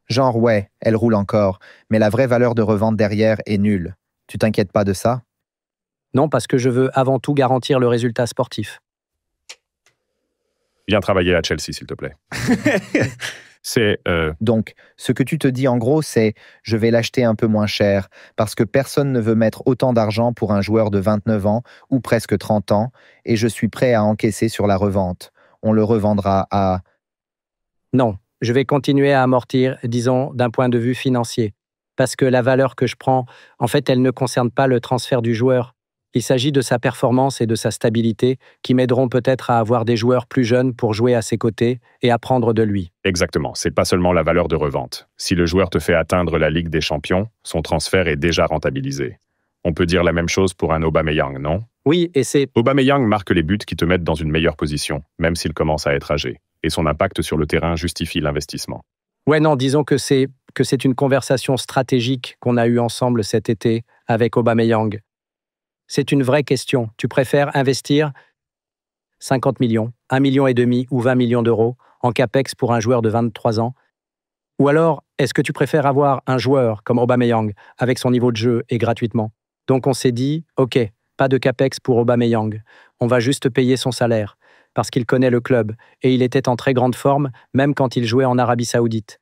Genre, ouais, elle roule encore, mais la vraie valeur de revente derrière est nulle. Tu t'inquiètes pas de ça? Non, parce que je veux avant tout garantir le résultat sportif. Viens travailler à Chelsea, s'il te plaît. Donc, ce que tu te dis en gros, c'est « je vais l'acheter un peu moins cher parce que personne ne veut mettre autant d'argent pour un joueur de 29 ans ou presque 30 ans et je suis prêt à encaisser sur la revente. On le revendra à… » Non, je vais continuer à amortir, disons, d'un point de vue financier. Parce que la valeur que je prends, en fait, elle ne concerne pas le transfert du joueur. Il s'agit de sa performance et de sa stabilité qui m'aideront peut-être à avoir des joueurs plus jeunes pour jouer à ses côtés et apprendre de lui. Exactement, c'est pas seulement la valeur de revente. Si le joueur te fait atteindre la Ligue des Champions, son transfert est déjà rentabilisé. On peut dire la même chose pour un Aubameyang, non? Oui, et c'est... Aubameyang marque les buts qui te mettent dans une meilleure position, même s'il commence à être âgé. Et son impact sur le terrain justifie l'investissement. Ouais, non, disons que c'est une conversation stratégique qu'on a eue ensemble cet été avec Aubameyang. C'est une vraie question. Tu préfères investir 50 millions, 1,5 million ou 20 millions d'euros en capex pour un joueur de 23 ans? Ou alors, est-ce que tu préfères avoir un joueur comme Aubameyang avec son niveau de jeu et gratuitement? Donc on s'est dit, OK, pas de capex pour Aubameyang. On va juste payer son salaire parce qu'il connaît le club et il était en très grande forme même quand il jouait en Arabie Saoudite.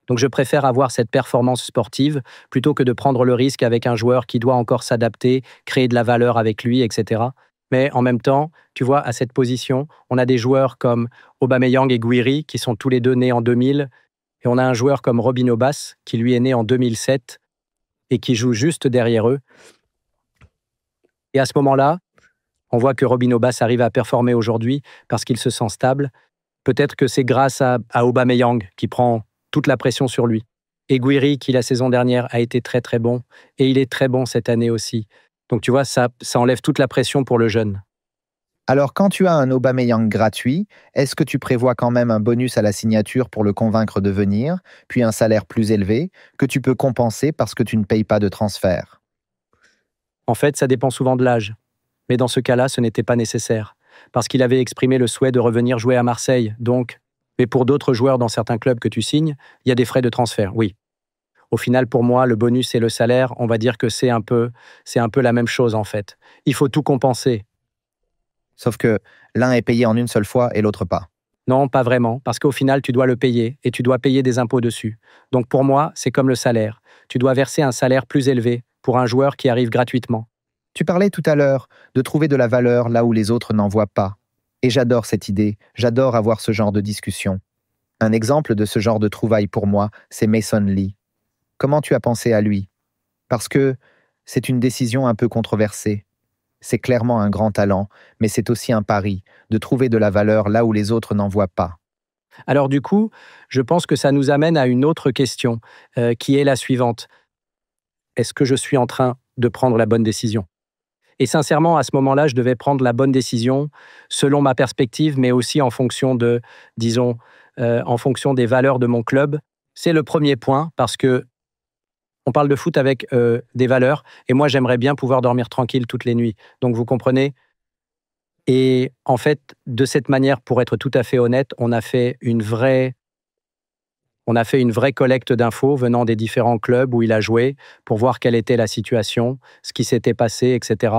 Donc je préfère avoir cette performance sportive plutôt que de prendre le risque avec un joueur qui doit encore s'adapter, créer de la valeur avec lui, etc. Mais en même temps, tu vois, à cette position, on a des joueurs comme Aubameyang et Guiri qui sont tous les deux nés en 2000 et on a un joueur comme Robin Obas qui lui est né en 2007 et qui joue juste derrière eux. Et à ce moment-là, on voit que Robin Obas arrive à performer aujourd'hui parce qu'il se sent stable. Peut-être que c'est grâce à Aubameyang qui prend toute la pression sur lui. Et Guiri, qui la saison dernière a été très très bon, et il est très bon cette année aussi. Donc tu vois, ça enlève toute la pression pour le jeune. Alors, quand tu as un Aubameyang gratuit, est-ce que tu prévois quand même un bonus à la signature pour le convaincre de venir, puis un salaire plus élevé, que tu peux compenser parce que tu ne payes pas de transfert? En fait, ça dépend souvent de l'âge. Mais dans ce cas-là, ce n'était pas nécessaire. Parce qu'il avait exprimé le souhait de revenir jouer à Marseille, donc... Mais pour d'autres joueurs dans certains clubs que tu signes, il y a des frais de transfert, oui. Au final, pour moi, le bonus et le salaire, on va dire que c'est un peu la même chose en fait. Il faut tout compenser. Sauf que l'un est payé en une seule fois et l'autre pas. Non, pas vraiment, parce qu'au final, tu dois le payer et tu dois payer des impôts dessus. Donc pour moi, c'est comme le salaire. Tu dois verser un salaire plus élevé pour un joueur qui arrive gratuitement. Tu parlais tout à l'heure de trouver de la valeur là où les autres n'en voient pas. Et j'adore cette idée, j'adore avoir ce genre de discussion. Un exemple de ce genre de trouvaille pour moi, c'est Mason Lee. Comment tu as pensé à lui? Parce que c'est une décision un peu controversée. C'est clairement un grand talent, mais c'est aussi un pari, de trouver de la valeur là où les autres n'en voient pas. Alors du coup, je pense que ça nous amène à une autre question, qui est la suivante. Est-ce que je suis en train de prendre la bonne décision? Et sincèrement, à ce moment-là, je devais prendre la bonne décision selon ma perspective, mais aussi en fonction de, disons, en fonction des valeurs de mon club. C'est le premier point, parce que on parle de foot avec des valeurs, et moi, j'aimerais bien pouvoir dormir tranquille toutes les nuits. Donc, vous comprenez? Et en fait, de cette manière, pour être tout à fait honnête, on a fait une vraie collecte d'infos venant des différents clubs où il a joué pour voir quelle était la situation, ce qui s'était passé, etc.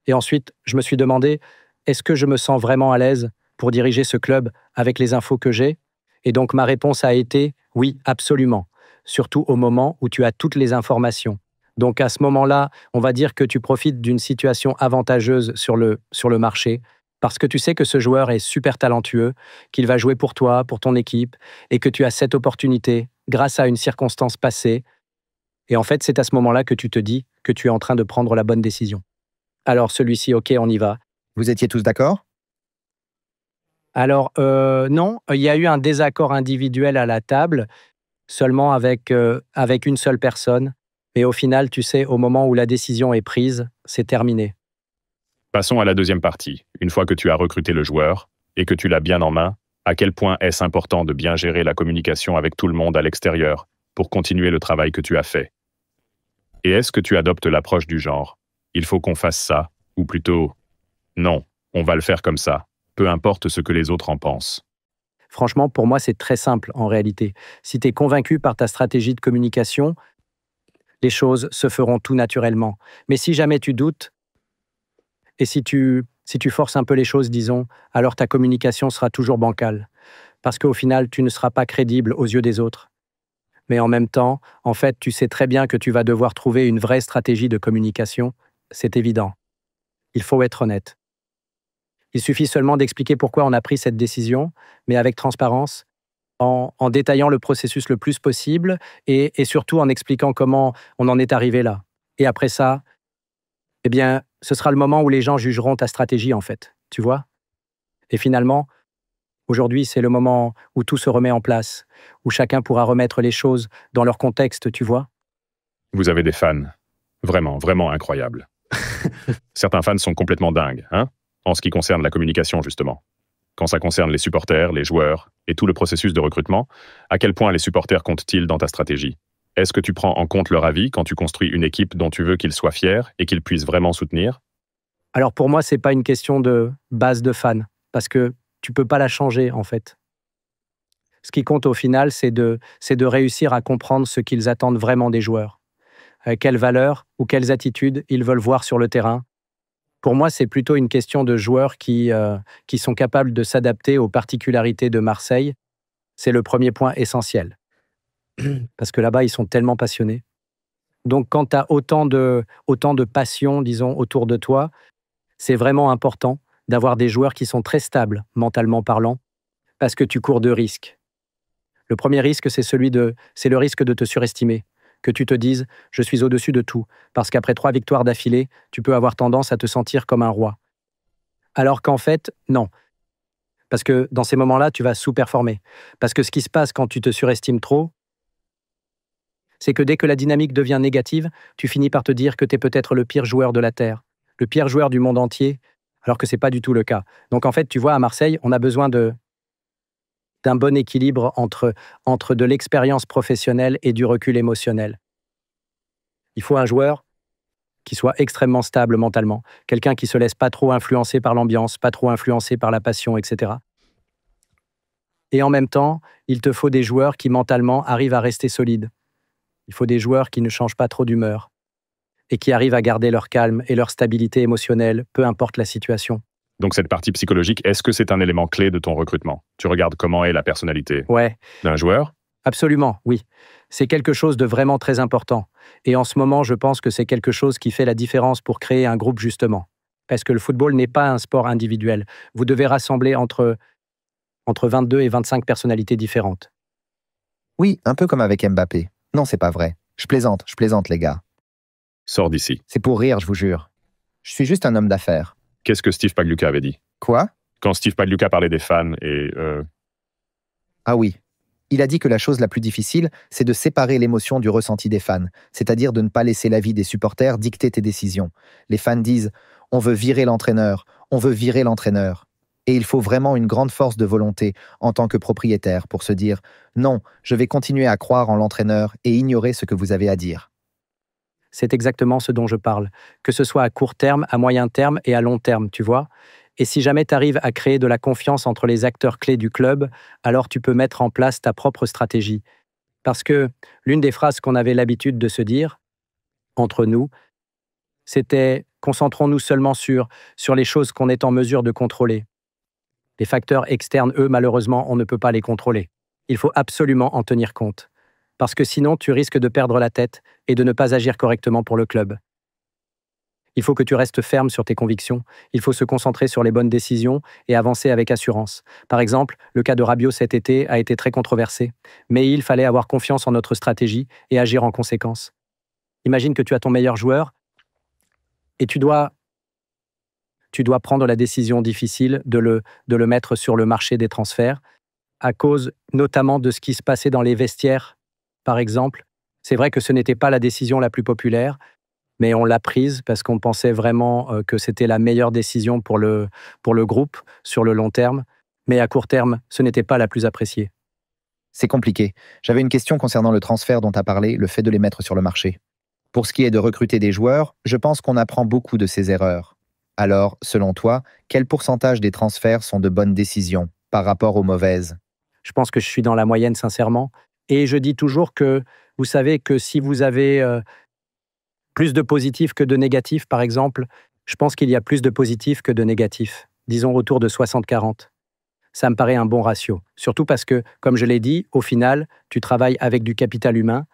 Et ensuite, je me suis demandé, est-ce que je me sens vraiment à l'aise pour diriger ce club avec les infos que j'ai? Et donc ma réponse a été oui, absolument. Surtout au moment où tu as toutes les informations. Donc à ce moment-là, on va dire que tu profites d'une situation avantageuse sur le marché, parce que tu sais que ce joueur est super talentueux, qu'il va jouer pour toi, pour ton équipe, et que tu as cette opportunité grâce à une circonstance passée. Et en fait, c'est à ce moment-là que tu te dis que tu es en train de prendre la bonne décision. Alors celui-ci, ok, on y va. Vous étiez tous d'accord? Alors non, il y a eu un désaccord individuel à la table, seulement avec une seule personne. Mais au final, tu sais, au moment où la décision est prise, c'est terminé. Passons à la deuxième partie. Une fois que tu as recruté le joueur et que tu l'as bien en main, à quel point est-ce important de bien gérer la communication avec tout le monde à l'extérieur pour continuer le travail que tu as fait? Et est-ce que tu adoptes l'approche du genre « il faut qu'on fasse ça » ou plutôt « non, on va le faire comme ça, peu importe ce que les autres en pensent ». Franchement, pour moi, c'est très simple en réalité. Si tu es convaincu par ta stratégie de communication, les choses se feront tout naturellement. Mais si jamais tu doutes, et si tu forces un peu les choses, disons, alors ta communication sera toujours bancale. Parce qu'au final, tu ne seras pas crédible aux yeux des autres. Mais en même temps, en fait, tu sais très bien que tu vas devoir trouver une vraie stratégie de communication. C'est évident. Il faut être honnête. Il suffit seulement d'expliquer pourquoi on a pris cette décision, mais avec transparence, en détaillant le processus le plus possible et surtout en expliquant comment on en est arrivé là. Et après ça, eh bien, ce sera le moment où les gens jugeront ta stratégie, en fait, tu vois? Et finalement, aujourd'hui, c'est le moment où tout se remet en place, où chacun pourra remettre les choses dans leur contexte, tu vois? Vous avez des fans. Vraiment, vraiment incroyables. Certains fans sont complètement dingues, hein, en ce qui concerne la communication, justement. Quand ça concerne les supporters, les joueurs et tout le processus de recrutement, à quel point les supporters comptent-ils dans ta stratégie? Est-ce que tu prends en compte leur avis quand tu construis une équipe dont tu veux qu'ils soient fiers et qu'ils puissent vraiment soutenir? Alors pour moi, c'est pas une question de base de fans, parce que tu peux pas la changer, en fait. Ce qui compte au final, c'est de réussir à comprendre ce qu'ils attendent vraiment des joueurs. Quelles valeurs ou quelles attitudes ils veulent voir sur le terrain. Pour moi, c'est plutôt une question de joueurs qui sont capables de s'adapter aux particularités de Marseille. C'est le premier point essentiel. Parce que là-bas, ils sont tellement passionnés. Donc, quand tu as autant de passion, disons, autour de toi, c'est vraiment important d'avoir des joueurs qui sont très stables, mentalement parlant, parce que tu cours deux risques. Le premier risque, c'est le risque de te surestimer, que tu te dises « je suis au-dessus de tout », parce qu'après 3 victoires d'affilée, tu peux avoir tendance à te sentir comme un roi. Alors qu'en fait, non. Parce que dans ces moments-là, tu vas sous-performer. Parce que ce qui se passe quand tu te surestimes trop, c'est que dès que la dynamique devient négative, tu finis par te dire que tu es peut-être le pire joueur de la Terre, le pire joueur du monde entier, alors que ce n'est pas du tout le cas. Donc en fait, tu vois, à Marseille, on a besoin d'un bon équilibre entre de l'expérience professionnelle et du recul émotionnel. Il faut un joueur qui soit extrêmement stable mentalement, quelqu'un qui ne se laisse pas trop influencer par l'ambiance, pas trop influencé par la passion, etc. Et en même temps, il te faut des joueurs qui mentalement arrivent à rester solides. Il faut des joueurs qui ne changent pas trop d'humeur et qui arrivent à garder leur calme et leur stabilité émotionnelle, peu importe la situation. Donc cette partie psychologique, est-ce que c'est un élément clé de ton recrutement? Tu regardes comment est la personnalité Ouais, d'un joueur? absolument, oui. C'est quelque chose de vraiment très important. Et en ce moment, je pense que c'est quelque chose qui fait la différence pour créer un groupe, justement. Parce que le football n'est pas un sport individuel. Vous devez rassembler entre 22 et 25 personnalités différentes. Oui, un peu comme avec Mbappé. Non, c'est pas vrai. Je plaisante les gars. Sors d'ici. C'est pour rire, je vous jure. Je suis juste un homme d'affaires. Qu'est-ce que Steve Pagliuca avait dit? Quoi? Quand Steve Pagliuca parlait des fans et... Ah oui. Il a dit que la chose la plus difficile, c'est de séparer l'émotion du ressenti des fans, c'est-à-dire de ne pas laisser l'avis des supporters dicter tes décisions. Les fans disent « on veut virer l'entraîneur, on veut virer l'entraîneur ». Et il faut vraiment une grande force de volonté en tant que propriétaire pour se dire « non, je vais continuer à croire en l'entraîneur et ignorer ce que vous avez à dire ». C'est exactement ce dont je parle, que ce soit à court terme, à moyen terme et à long terme, tu vois. Et si jamais tu arrives à créer de la confiance entre les acteurs clés du club, alors tu peux mettre en place ta propre stratégie. Parce que l'une des phrases qu'on avait l'habitude de se dire, entre nous, c'était « concentrons-nous seulement sur les choses qu'on est en mesure de contrôler ». Les facteurs externes, eux, malheureusement, on ne peut pas les contrôler. Il faut absolument en tenir compte. Parce que sinon, tu risques de perdre la tête et de ne pas agir correctement pour le club. Il faut que tu restes ferme sur tes convictions, il faut se concentrer sur les bonnes décisions et avancer avec assurance. Par exemple, le cas de Rabiot cet été a été très controversé, mais il fallait avoir confiance en notre stratégie et agir en conséquence. Imagine que tu as ton meilleur joueur et tu dois prendre la décision difficile de le mettre sur le marché des transferts, à cause notamment de ce qui se passait dans les vestiaires, par exemple. C'est vrai que ce n'était pas la décision la plus populaire, mais on l'a prise parce qu'on pensait vraiment que c'était la meilleure décision pour le groupe sur le long terme, mais à court terme, ce n'était pas la plus appréciée. C'est compliqué. J'avais une question concernant le transfert dont tu as parlé, le fait de les mettre sur le marché. Pour ce qui est de recruter des joueurs, je pense qu'on apprend beaucoup de ces erreurs. Alors, selon toi, quel pourcentage des transferts sont de bonnes décisions par rapport aux mauvaises? Je pense que je suis dans la moyenne, sincèrement. Et je dis toujours que, vous savez que si vous avez plus de positifs que de négatifs, par exemple, je pense qu'il y a plus de positifs que de négatifs. Disons autour de 60-40. Ça me paraît un bon ratio. Surtout parce que, comme je l'ai dit, au final, tu travailles avec du capital humain,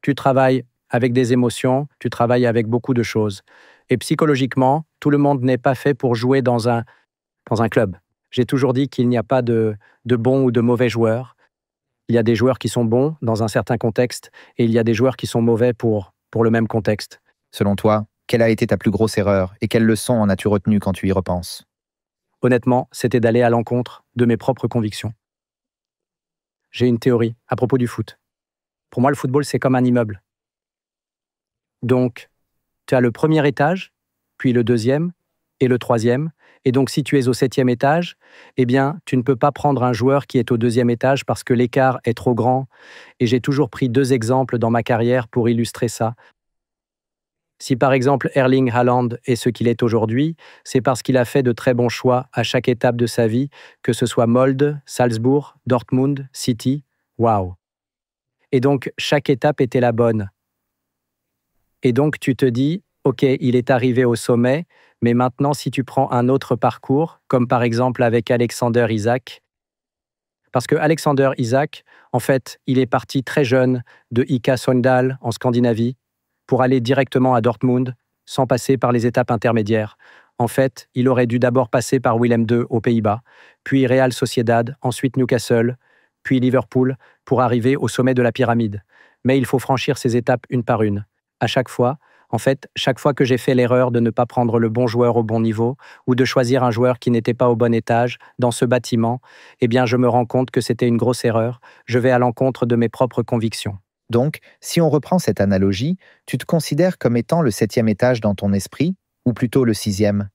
tu travailles avec des émotions, tu travailles avec beaucoup de choses. Et psychologiquement, tout le monde n'est pas fait pour jouer dans un club. J'ai toujours dit qu'il n'y a pas de bons ou de mauvais joueurs. Il y a des joueurs qui sont bons dans un certain contexte et il y a des joueurs qui sont mauvais pour le même contexte. Selon toi, Quelle a été ta plus grosse erreur et quelles leçons en as-tu retenues quand tu y repenses? Honnêtement, c'était d'aller à l'encontre de mes propres convictions. J'ai une théorie à propos du foot. Pour moi, le football, c'est comme un immeuble. Donc, tu as le premier étage, puis le deuxième et le troisième. Et donc, si tu es au 7e étage, eh bien, tu ne peux pas prendre un joueur qui est au 2e étage parce que l'écart est trop grand. Et j'ai toujours pris 2 exemples dans ma carrière pour illustrer ça. Si par exemple Erling Haaland est ce qu'il est aujourd'hui, c'est parce qu'il a fait de très bons choix à chaque étape de sa vie, que ce soit Molde, Salzbourg, Dortmund, City. Waouh! Et donc, chaque étape était la bonne. Et donc, tu te dis, OK, il est arrivé au sommet, mais maintenant, si tu prends un autre parcours, comme par exemple avec Alexander Isak, parce que Alexander Isak, en fait, il est parti très jeune de IK Sogndal en Scandinavie pour aller directement à Dortmund, sans passer par les étapes intermédiaires. En fait, il aurait dû d'abord passer par Willem II aux Pays-Bas, puis Real Sociedad, ensuite Newcastle, puis Liverpool, pour arriver au sommet de la pyramide. Mais il faut franchir ces étapes une par une. À chaque fois, chaque fois que j'ai fait l'erreur de ne pas prendre le bon joueur au bon niveau ou de choisir un joueur qui n'était pas au bon étage dans ce bâtiment, eh bien je me rends compte que c'était une grosse erreur. Je vais à l'encontre de mes propres convictions. Donc, si on reprend cette analogie, tu te considères comme étant le 7e étage dans ton esprit, ou plutôt le 6e?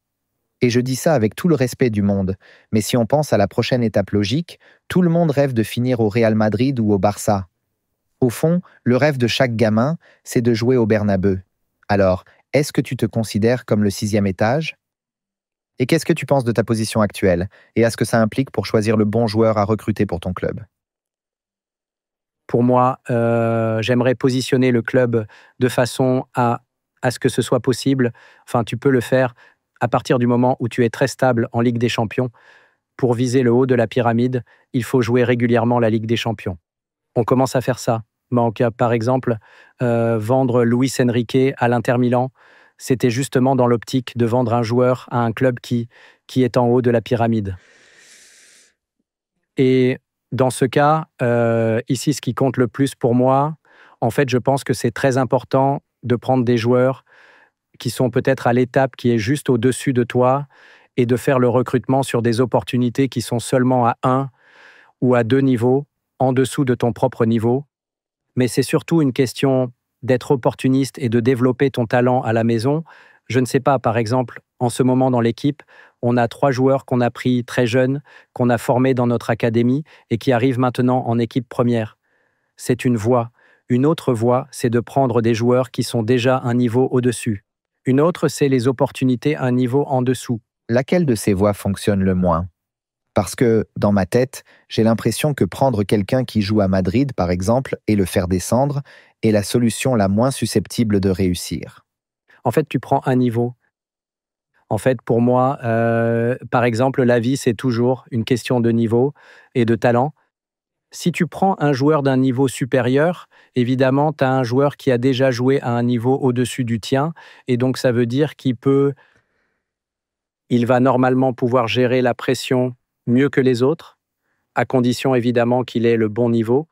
Et je dis ça avec tout le respect du monde, mais si on pense à la prochaine étape logique, tout le monde rêve de finir au Real Madrid ou au Barça. Au fond, le rêve de chaque gamin, c'est de jouer au Bernabeu. Alors, est-ce que tu te considères comme le 6e étage? Et qu'est-ce que tu penses de ta position actuelle, et à ce que ça implique pour choisir le bon joueur à recruter pour ton club? Pour moi, j'aimerais positionner le club de façon à ce que ce soit possible. Enfin, tu peux le faire à partir du moment où tu es très stable en Ligue des Champions. Pour viser le haut de la pyramide, il faut jouer régulièrement la Ligue des Champions. On commence à faire ça. Donc, par exemple, vendre Luis Enrique à l'Inter Milan, c'était justement dans l'optique de vendre un joueur à un club qui est en haut de la pyramide. Et dans ce cas, ici, ce qui compte le plus pour moi, en fait, je pense que c'est très important de prendre des joueurs qui sont peut-être à l'étape qui est juste au-dessus de toi et de faire le recrutement sur des opportunités qui sont seulement à 1 ou à 2 niveaux, en dessous de ton propre niveau. Mais c'est surtout une question d'être opportuniste et de développer ton talent à la maison. Je ne sais pas, par exemple, en ce moment dans l'équipe, on a 3 joueurs qu'on a pris très jeunes, qu'on a formés dans notre académie et qui arrivent maintenant en équipe première. C'est une voie. Une autre voie, c'est de prendre des joueurs qui sont déjà un niveau au-dessus. Une autre, c'est les opportunités à un niveau en dessous. Laquelle de ces voies fonctionne le moins? Parce que, dans ma tête, j'ai l'impression que prendre quelqu'un qui joue à Madrid, par exemple, et le faire descendre, est la solution la moins susceptible de réussir. En fait, tu prends un niveau. En fait, pour moi, par exemple, la vie, c'est toujours une question de niveau et de talent. Si tu prends un joueur d'un niveau supérieur, évidemment, tu as un joueur qui a déjà joué à un niveau au-dessus du tien, et donc ça veut dire il va normalement pouvoir gérer la pression mieux que les autres, à condition évidemment qu'il ait le bon niveau.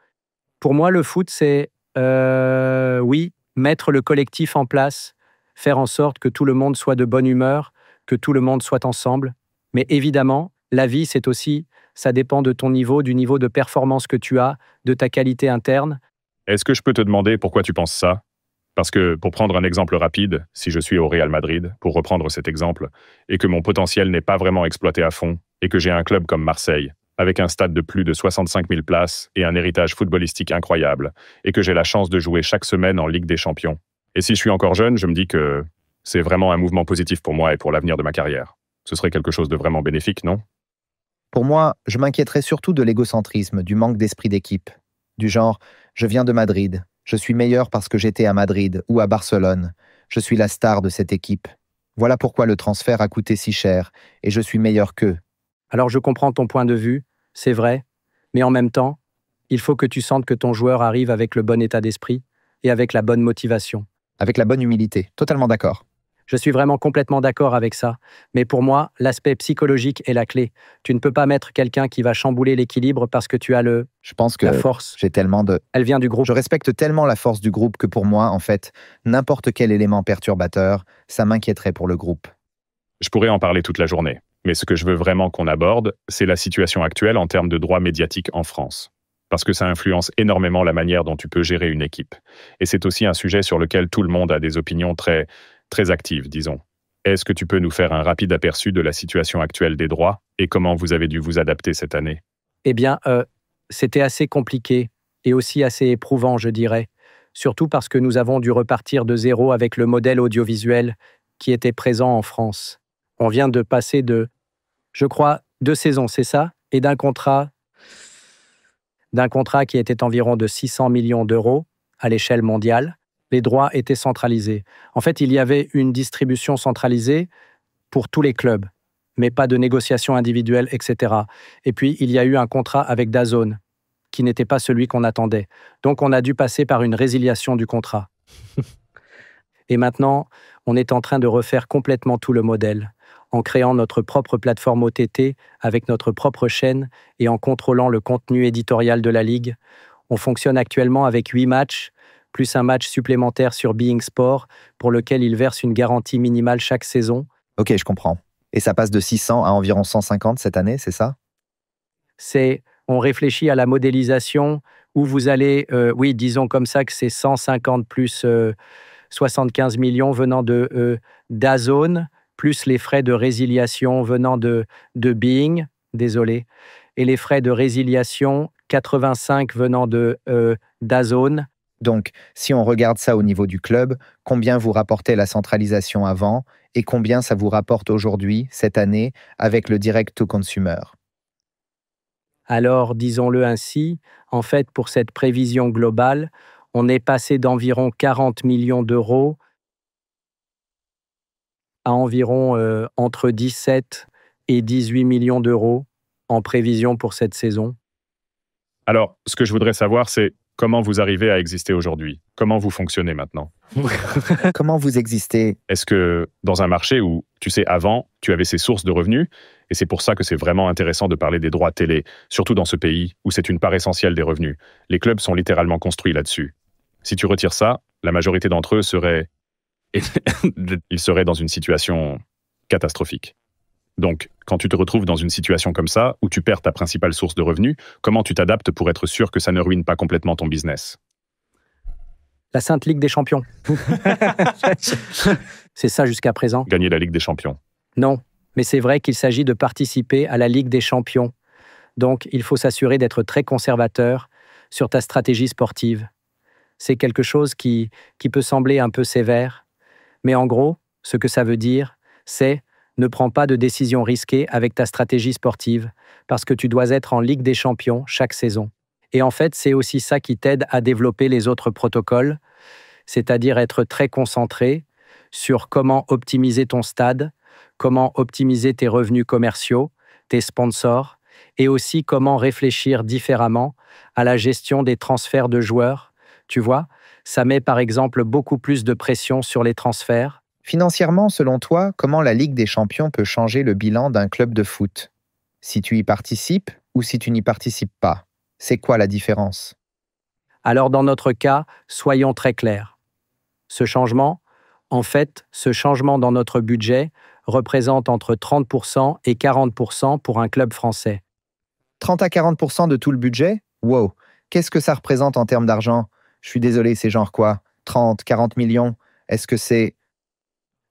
Pour moi, le foot, c'est, oui, mettre le collectif en place, faire en sorte que tout le monde soit de bonne humeur, que tout le monde soit ensemble. Mais évidemment, la vie, c'est aussi, ça dépend de ton niveau, du niveau de performance que tu as, de ta qualité interne. Est-ce que je peux te demander pourquoi tu penses ça? Parce que, pour prendre un exemple rapide, si je suis au Real Madrid, pour reprendre cet exemple, et que mon potentiel n'est pas vraiment exploité à fond, et que j'ai un club comme Marseille, avec un stade de plus de 65 000 places et un héritage footballistique incroyable, et que j'ai la chance de jouer chaque semaine en Ligue des Champions. Et si je suis encore jeune, je me dis que c'est vraiment un mouvement positif pour moi et pour l'avenir de ma carrière. Ce serait quelque chose de vraiment bénéfique, non? Pour moi, je m'inquiéterais surtout de l'égocentrisme, du manque d'esprit d'équipe. Du genre, je viens de Madrid, je suis meilleur parce que j'étais à Madrid ou à Barcelone, je suis la star de cette équipe. Voilà pourquoi le transfert a coûté si cher, et je suis meilleur qu'eux. Alors je comprends ton point de vue, c'est vrai, mais en même temps, il faut que tu sentes que ton joueur arrive avec le bon état d'esprit et avec la bonne motivation. Avec la bonne humilité, totalement d'accord. Je suis vraiment complètement d'accord avec ça. Mais pour moi, l'aspect psychologique est la clé. Tu ne peux pas mettre quelqu'un qui va chambouler l'équilibre parce que tu as Je pense que la force. j'ai tellement de... Elle vient du groupe. Je respecte tellement la force du groupe que pour moi, en fait, n'importe quel élément perturbateur, ça m'inquiéterait pour le groupe. Je pourrais en parler toute la journée, mais ce que je veux vraiment qu'on aborde, c'est la situation actuelle en termes de droits médiatiques en France. Parce que ça influence énormément la manière dont tu peux gérer une équipe. Et c'est aussi un sujet sur lequel tout le monde a des opinions très actives, disons. Est-ce que tu peux nous faire un rapide aperçu de la situation actuelle des droits et comment vous avez dû vous adapter cette année? Eh bien, c'était assez compliqué et aussi assez éprouvant, je dirais. Surtout parce que nous avons dû repartir de zéro avec le modèle audiovisuel qui était présent en France. On vient de passer de, je crois, 2 saisons, c'est ça? Et d'un contrat qui était environ de 600 millions d'euros à l'échelle mondiale. Les droits étaient centralisés. En fait, il y avait une distribution centralisée pour tous les clubs, mais pas de négociations individuelles, etc. Et puis, il y a eu un contrat avec DAZN, qui n'était pas celui qu'on attendait. Donc, on a dû passer par une résiliation du contrat. Et maintenant, on est en train de refaire complètement tout le modèle, en créant notre propre plateforme OTT avec notre propre chaîne et en contrôlant le contenu éditorial de la Ligue. On fonctionne actuellement avec 8 matchs, plus un match supplémentaire sur Being Sport, pour lequel il verse une garantie minimale chaque saison. Ok, je comprends. Et ça passe de 600 à environ 150 cette année, c'est ça? On réfléchit à la modélisation où vous allez, disons comme ça que c'est 150 plus 75 millions venant de DAZN, plus les frais de résiliation venant de Being, désolé, et les frais de résiliation 85 venant de DAZN. Donc, si on regarde ça au niveau du club, combien vous rapportait la centralisation avant et combien ça vous rapporte aujourd'hui, cette année, avec le direct-to-consumer? Alors, disons-le ainsi, en fait, pour cette prévision globale, on est passé d'environ 40 millions d'euros à environ entre 17 et 18 millions d'euros en prévision pour cette saison. Alors, ce que je voudrais savoir, c'est comment vous arrivez à exister aujourd'hui? Comment vous fonctionnez maintenant? Comment vous existez? Est-ce que dans un marché où, tu sais, avant, tu avais ces sources de revenus, et c'est pour ça que c'est vraiment intéressant de parler des droits télé, surtout dans ce pays où c'est une part essentielle des revenus. Les clubs sont littéralement construits là-dessus. Si tu retires ça, la majorité d'entre eux seraient... ils seraient dans une situation catastrophique. Donc, quand tu te retrouves dans une situation comme ça, où tu perds ta principale source de revenus, comment tu t'adaptes pour être sûr que ça ne ruine pas complètement ton business? La Sainte Ligue des Champions. C'est ça jusqu'à présent. Gagner la Ligue des Champions. Non, mais c'est vrai qu'il s'agit de participer à la Ligue des Champions. Donc, il faut s'assurer d'être très conservateur sur ta stratégie sportive. C'est quelque chose qui peut sembler un peu sévère, mais en gros, ce que ça veut dire, c'est ne prends pas de décisions risquées avec ta stratégie sportive, parce que tu dois être en Ligue des Champions chaque saison. Et en fait, c'est aussi ça qui t'aide à développer les autres protocoles, c'est-à-dire être très concentré sur comment optimiser ton stade, comment optimiser tes revenus commerciaux, tes sponsors, et aussi comment réfléchir différemment à la gestion des transferts de joueurs. Tu vois, ça met par exemple beaucoup plus de pression sur les transferts. Financièrement, selon toi, comment la Ligue des Champions peut changer le bilan d'un club de foot? Si tu y participes ou si tu n'y participes pas? C'est quoi la différence? Alors dans notre cas, soyons très clairs. Ce changement dans notre budget représente entre 30% et 40% pour un club français. 30 à 40% de tout le budget? Wow! Qu'est-ce que ça représente en termes d'argent? Je suis désolé, c'est genre quoi? 30, 40 millions? Est-ce que c'est...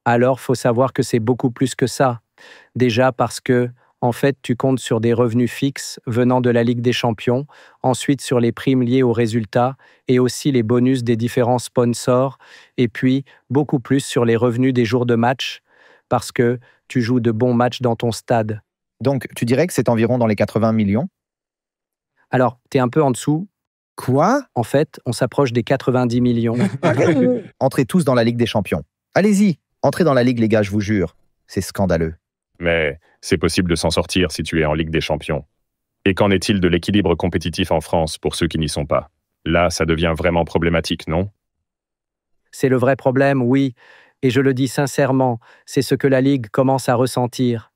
Alors, faut savoir que c'est beaucoup plus que ça. Déjà parce que, en fait, tu comptes sur des revenus fixes venant de la Ligue des Champions, ensuite sur les primes liées aux résultats et aussi les bonus des différents sponsors, et puis beaucoup plus sur les revenus des jours de match, parce que tu joues de bons matchs dans ton stade. Donc, tu dirais que c'est environ dans les 80 millions? Alors, t'es un peu en dessous. Quoi? En fait, on s'approche des 90 millions. Entrez tous dans la Ligue des Champions. Allez-y, entrez dans la Ligue, les gars, je vous jure. C'est scandaleux. Mais c'est possible de s'en sortir si tu es en Ligue des Champions. Et qu'en est-il de l'équilibre compétitif en France pour ceux qui n'y sont pas? Là, ça devient vraiment problématique, non? C'est le vrai problème, oui. Et je le dis sincèrement, c'est ce que la Ligue commence à ressentir.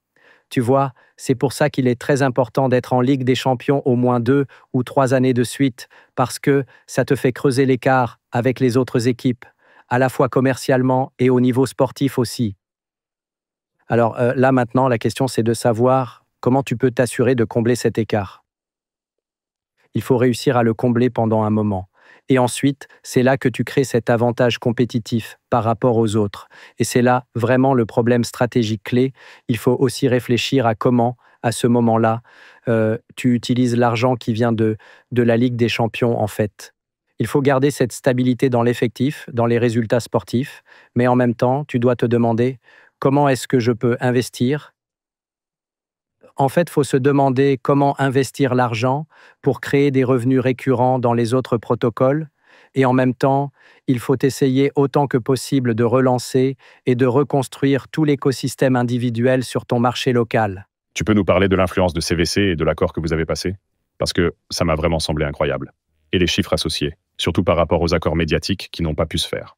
Tu vois, c'est pour ça qu'il est très important d'être en Ligue des Champions au moins 2 ou 3 années de suite, parce que ça te fait creuser l'écart avec les autres équipes, à la fois commercialement et au niveau sportif aussi. Alors là maintenant, la question c'est de savoir comment tu peux t'assurer de combler cet écart. Il faut réussir à le combler pendant un moment. Et ensuite, c'est là que tu crées cet avantage compétitif par rapport aux autres. Et c'est là vraiment le problème stratégique clé. Il faut aussi réfléchir à comment, à ce moment-là, tu utilises l'argent qui vient de la Ligue des Champions, en fait. Il faut garder cette stabilité dans l'effectif, dans les résultats sportifs, mais en même temps, tu dois te demander comment est-ce que je peux investir. En fait, il faut se demander comment investir l'argent pour créer des revenus récurrents dans les autres protocoles. Et en même temps, il faut essayer autant que possible de relancer et de reconstruire tout l'écosystème individuel sur ton marché local. Tu peux nous parler de l'influence de CVC et de l'accord que vous avez passé? Parce que ça m'a vraiment semblé incroyable. Et les chiffres associés, surtout par rapport aux accords médiatiques qui n'ont pas pu se faire.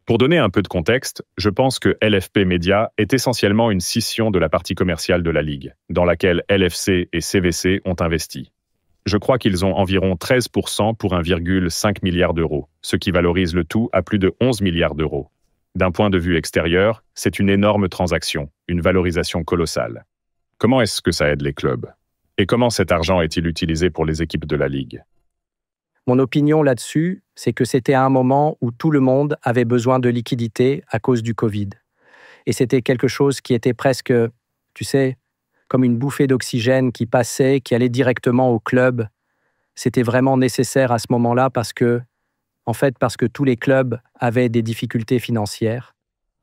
Pour donner un peu de contexte, je pense que LFP Media est essentiellement une scission de la partie commerciale de la Ligue, dans laquelle LFC et CVC ont investi. Je crois qu'ils ont environ 13% pour 1,5 milliard d'euros, ce qui valorise le tout à plus de 11 milliards d'euros. D'un point de vue extérieur, c'est une énorme transaction, une valorisation colossale. Comment est-ce que ça aide les clubs? Et comment cet argent est-il utilisé pour les équipes de la Ligue? Mon opinion là-dessus, c'est que c'était à un moment où tout le monde avait besoin de liquidité à cause du Covid. Et c'était quelque chose qui était presque, tu sais, comme une bouffée d'oxygène qui passait, qui allait directement au club. C'était vraiment nécessaire à ce moment-là parce que tous les clubs avaient des difficultés financières.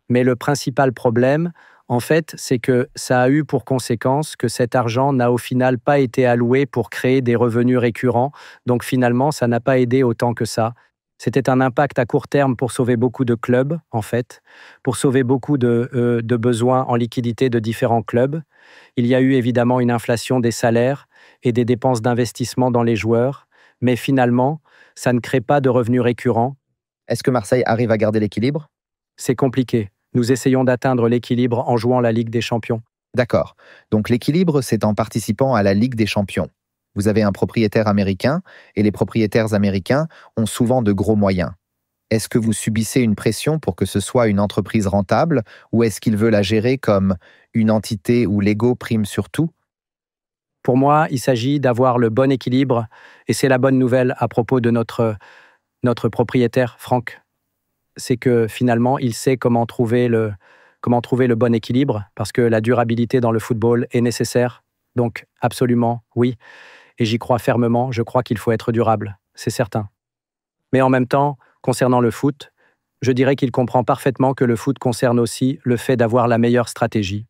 Mais le principal problème, en fait, c'est que ça a eu pour conséquence que cet argent n'a au final pas été alloué pour créer des revenus récurrents. Donc finalement, ça n'a pas aidé autant que ça. C'était un impact à court terme pour sauver beaucoup de clubs, en fait, pour sauver beaucoup de besoins en liquidité de différents clubs. Il y a eu évidemment une inflation des salaires et des dépenses d'investissement dans les joueurs, mais finalement, ça ne crée pas de revenus récurrents. Est-ce que Marseille arrive à garder l'équilibre? C'est compliqué. Nous essayons d'atteindre l'équilibre en jouant la Ligue des Champions. D'accord. Donc l'équilibre, c'est en participant à la Ligue des Champions. Vous avez un propriétaire américain et les propriétaires américains ont souvent de gros moyens. Est-ce que vous subissez une pression pour que ce soit une entreprise rentable ou est-ce qu'il veut la gérer comme une entité où l'ego prime sur tout? Pour moi, il s'agit d'avoir le bon équilibre et c'est la bonne nouvelle à propos de notre propriétaire, Franck. C'est que finalement, il sait comment trouver le bon équilibre parce que la durabilité dans le football est nécessaire. Donc, absolument, oui. Et j'y crois fermement, je crois qu'il faut être durable, c'est certain. Mais en même temps, concernant le foot, je dirais qu'il comprend parfaitement que le foot concerne aussi le fait d'avoir la meilleure stratégie.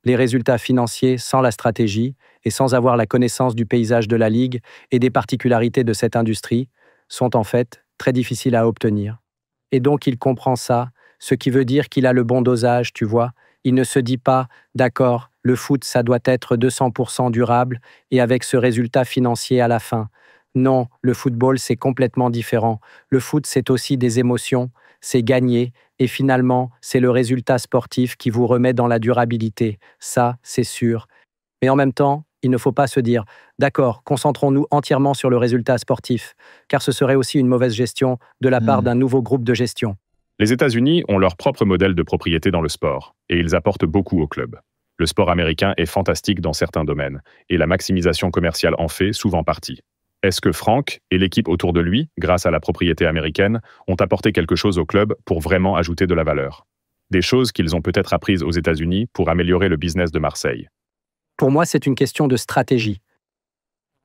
Les résultats financiers sans la stratégie et sans avoir la connaissance du paysage de la Ligue et des particularités de cette industrie sont en fait très difficiles à obtenir. Et donc il comprend ça, ce qui veut dire qu'il a le bon dosage, tu vois. Il ne se dit pas, d'accord, le foot, ça doit être 200% durable et avec ce résultat financier à la fin. Non, le football, c'est complètement différent. Le foot, c'est aussi des émotions, c'est gagner et finalement, c'est le résultat sportif qui vous remet dans la durabilité. Ça, c'est sûr. Mais en même temps, il ne faut pas se dire « D'accord, concentrons-nous entièrement sur le résultat sportif », car ce serait aussi une mauvaise gestion de la part d'un nouveau groupe de gestion. Les États-Unis ont leur propre modèle de propriété dans le sport, et ils apportent beaucoup au club. Le sport américain est fantastique dans certains domaines, et la maximisation commerciale en fait souvent partie. Est-ce que Franck et l'équipe autour de lui, grâce à la propriété américaine, ont apporté quelque chose au club pour vraiment ajouter de la valeur? Des choses qu'ils ont peut-être apprises aux États-Unis pour améliorer le business de Marseille. Pour moi, c'est une question de stratégie.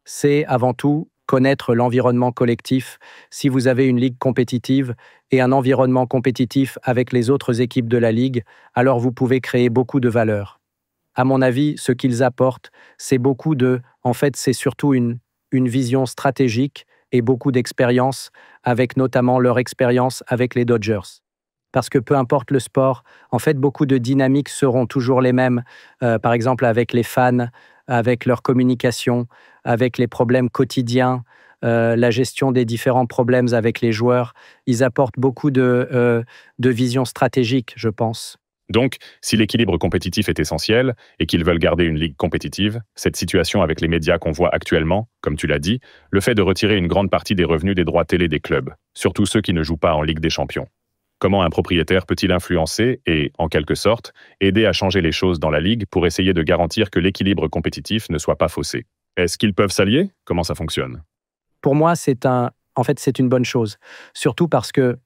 C'est avant tout connaître l'environnement collectif. Si vous avez une ligue compétitive et un environnement compétitif avec les autres équipes de la ligue, alors vous pouvez créer beaucoup de valeur. À mon avis, ce qu'ils apportent, c'est c'est surtout une vision stratégique et beaucoup d'expérience, avec notamment leur expérience avec les Dodgers. Parce que peu importe le sport, en fait, beaucoup de dynamiques seront toujours les mêmes. Par exemple, avec les fans, avec leur communication, avec les problèmes quotidiens, la gestion des différents problèmes avec les joueurs. Ils apportent beaucoup de vision stratégique, je pense. Donc, si l'équilibre compétitif est essentiel et qu'ils veulent garder une ligue compétitive, cette situation avec les médias qu'on voit actuellement, comme tu l'as dit, le fait de retirer une grande partie des revenus des droits télé des clubs, surtout ceux qui ne jouent pas en Ligue des Champions. Comment un propriétaire peut-il influencer et, en quelque sorte, aider à changer les choses dans la ligue pour essayer de garantir que l'équilibre compétitif ne soit pas faussé? Est-ce qu'ils peuvent s'allier? Comment ça fonctionne? Pour moi, c'est une bonne chose. Surtout parce que,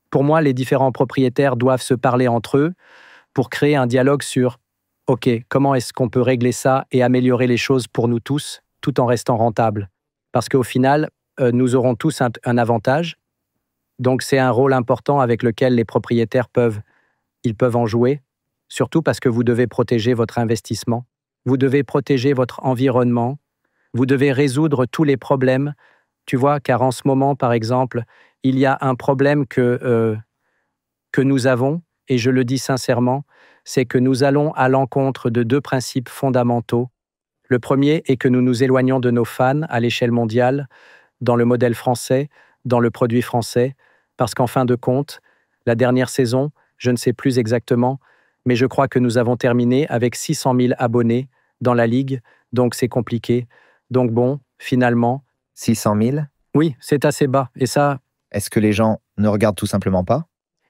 pour moi, les différents propriétaires doivent se parler entre eux pour créer un dialogue sur « OK, comment est-ce qu'on peut régler ça et améliorer les choses pour nous tous, tout en restant rentables ?» Parce qu'au final, nous aurons tous un avantage. Donc, c'est un rôle important avec lequel les propriétaires peuvent en jouer, surtout parce que vous devez protéger votre investissement, vous devez protéger votre environnement, vous devez résoudre tous les problèmes, tu vois, car en ce moment, par exemple, il y a un problème que nous avons, et je le dis sincèrement, c'est que nous allons à l'encontre de deux principes fondamentaux. Le premier est que nous nous éloignons de nos fans à l'échelle mondiale, dans le modèle français, dans le produit français, parce qu'en fin de compte, la dernière saison, je ne sais plus exactement, mais je crois que nous avons terminé avec 600 000 abonnés dans la ligue, donc c'est compliqué. Donc bon, finalement... 600 000? Oui, c'est assez bas, et ça... Est-ce que les gens ne regardent tout simplement pas?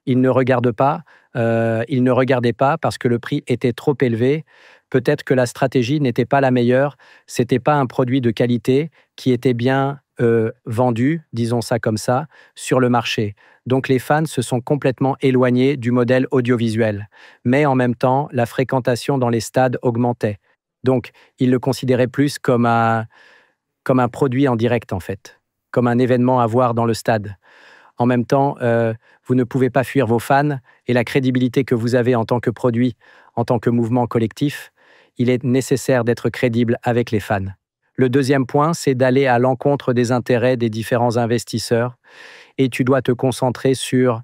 Ils ne regardent pas, ils ne regardaient pas parce que le prix était trop élevé. Peut-être que la stratégie n'était pas la meilleure, c'était pas un produit de qualité qui était bien vendu, disons ça comme ça, sur le marché. Donc les fans se sont complètement éloignés du modèle audiovisuel. Mais en même temps, la fréquentation dans les stades augmentait. Donc ils le considéraient plus comme un produit en direct en fait, comme un événement à voir dans le stade. En même temps, vous ne pouvez pas fuir vos fans et la crédibilité que vous avez en tant que produit, en tant que mouvement collectif, il est nécessaire d'être crédible avec les fans. Le deuxième point, c'est d'aller à l'encontre des intérêts des différents investisseurs et tu dois te concentrer sur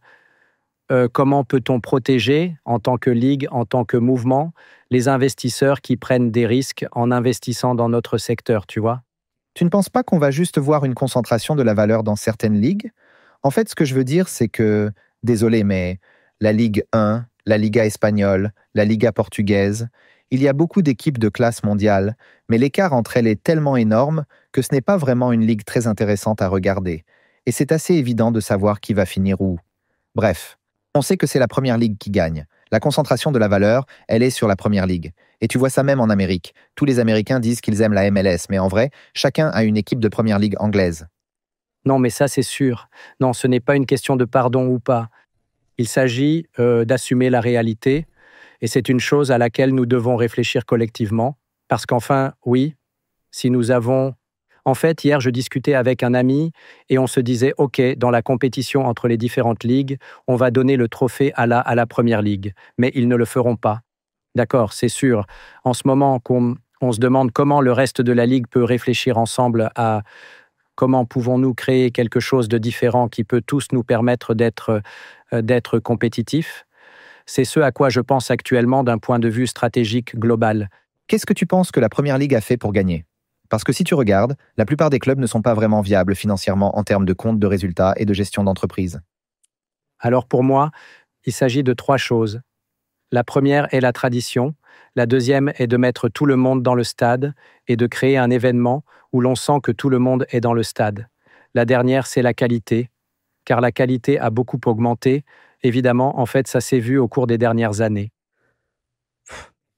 comment peut-on protéger, en tant que ligue, en tant que mouvement, les investisseurs qui prennent des risques en investissant dans notre secteur, tu vois? Tu ne penses pas qu'on va juste voir une concentration de la valeur dans certaines ligues? En fait, ce que je veux dire, c'est que, désolé, mais la Ligue 1, la Liga espagnole, la Liga portugaise, il y a beaucoup d'équipes de classe mondiale, mais l'écart entre elles est tellement énorme que ce n'est pas vraiment une ligue très intéressante à regarder. Et c'est assez évident de savoir qui va finir où. Bref, on sait que c'est la première ligue qui gagne. La concentration de la valeur, elle est sur la première ligue. Et tu vois ça même en Amérique. Tous les Américains disent qu'ils aiment la MLS, mais en vrai, chacun a une équipe de première ligue anglaise. Non, mais ça, c'est sûr. Non, ce n'est pas une question de pardon ou pas. Il s'agit d'assumer la réalité, et c'est une chose à laquelle nous devons réfléchir collectivement, parce qu'enfin, oui, si nous avons... En fait, hier, je discutais avec un ami, et on se disait, OK, dans la compétition entre les différentes ligues, on va donner le trophée à la première ligue, mais ils ne le feront pas. D'accord, c'est sûr. En ce moment, on se demande comment le reste de la ligue peut réfléchir ensemble à... Comment pouvons-nous créer quelque chose de différent qui peut tous nous permettre d'être compétitifs? C'est ce à quoi je pense actuellement d'un point de vue stratégique global. Qu'est-ce que tu penses que la Première Ligue a fait pour gagner? Parce que si tu regardes, la plupart des clubs ne sont pas vraiment viables financièrement en termes de compte de résultats et de gestion d'entreprise. Alors pour moi, il s'agit de 3 choses. La première est la tradition. La deuxième est de mettre tout le monde dans le stade et de créer un événement où l'on sent que tout le monde est dans le stade. La dernière, c'est la qualité, car la qualité a beaucoup augmenté. Évidemment, en fait, ça s'est vu au cours des dernières années.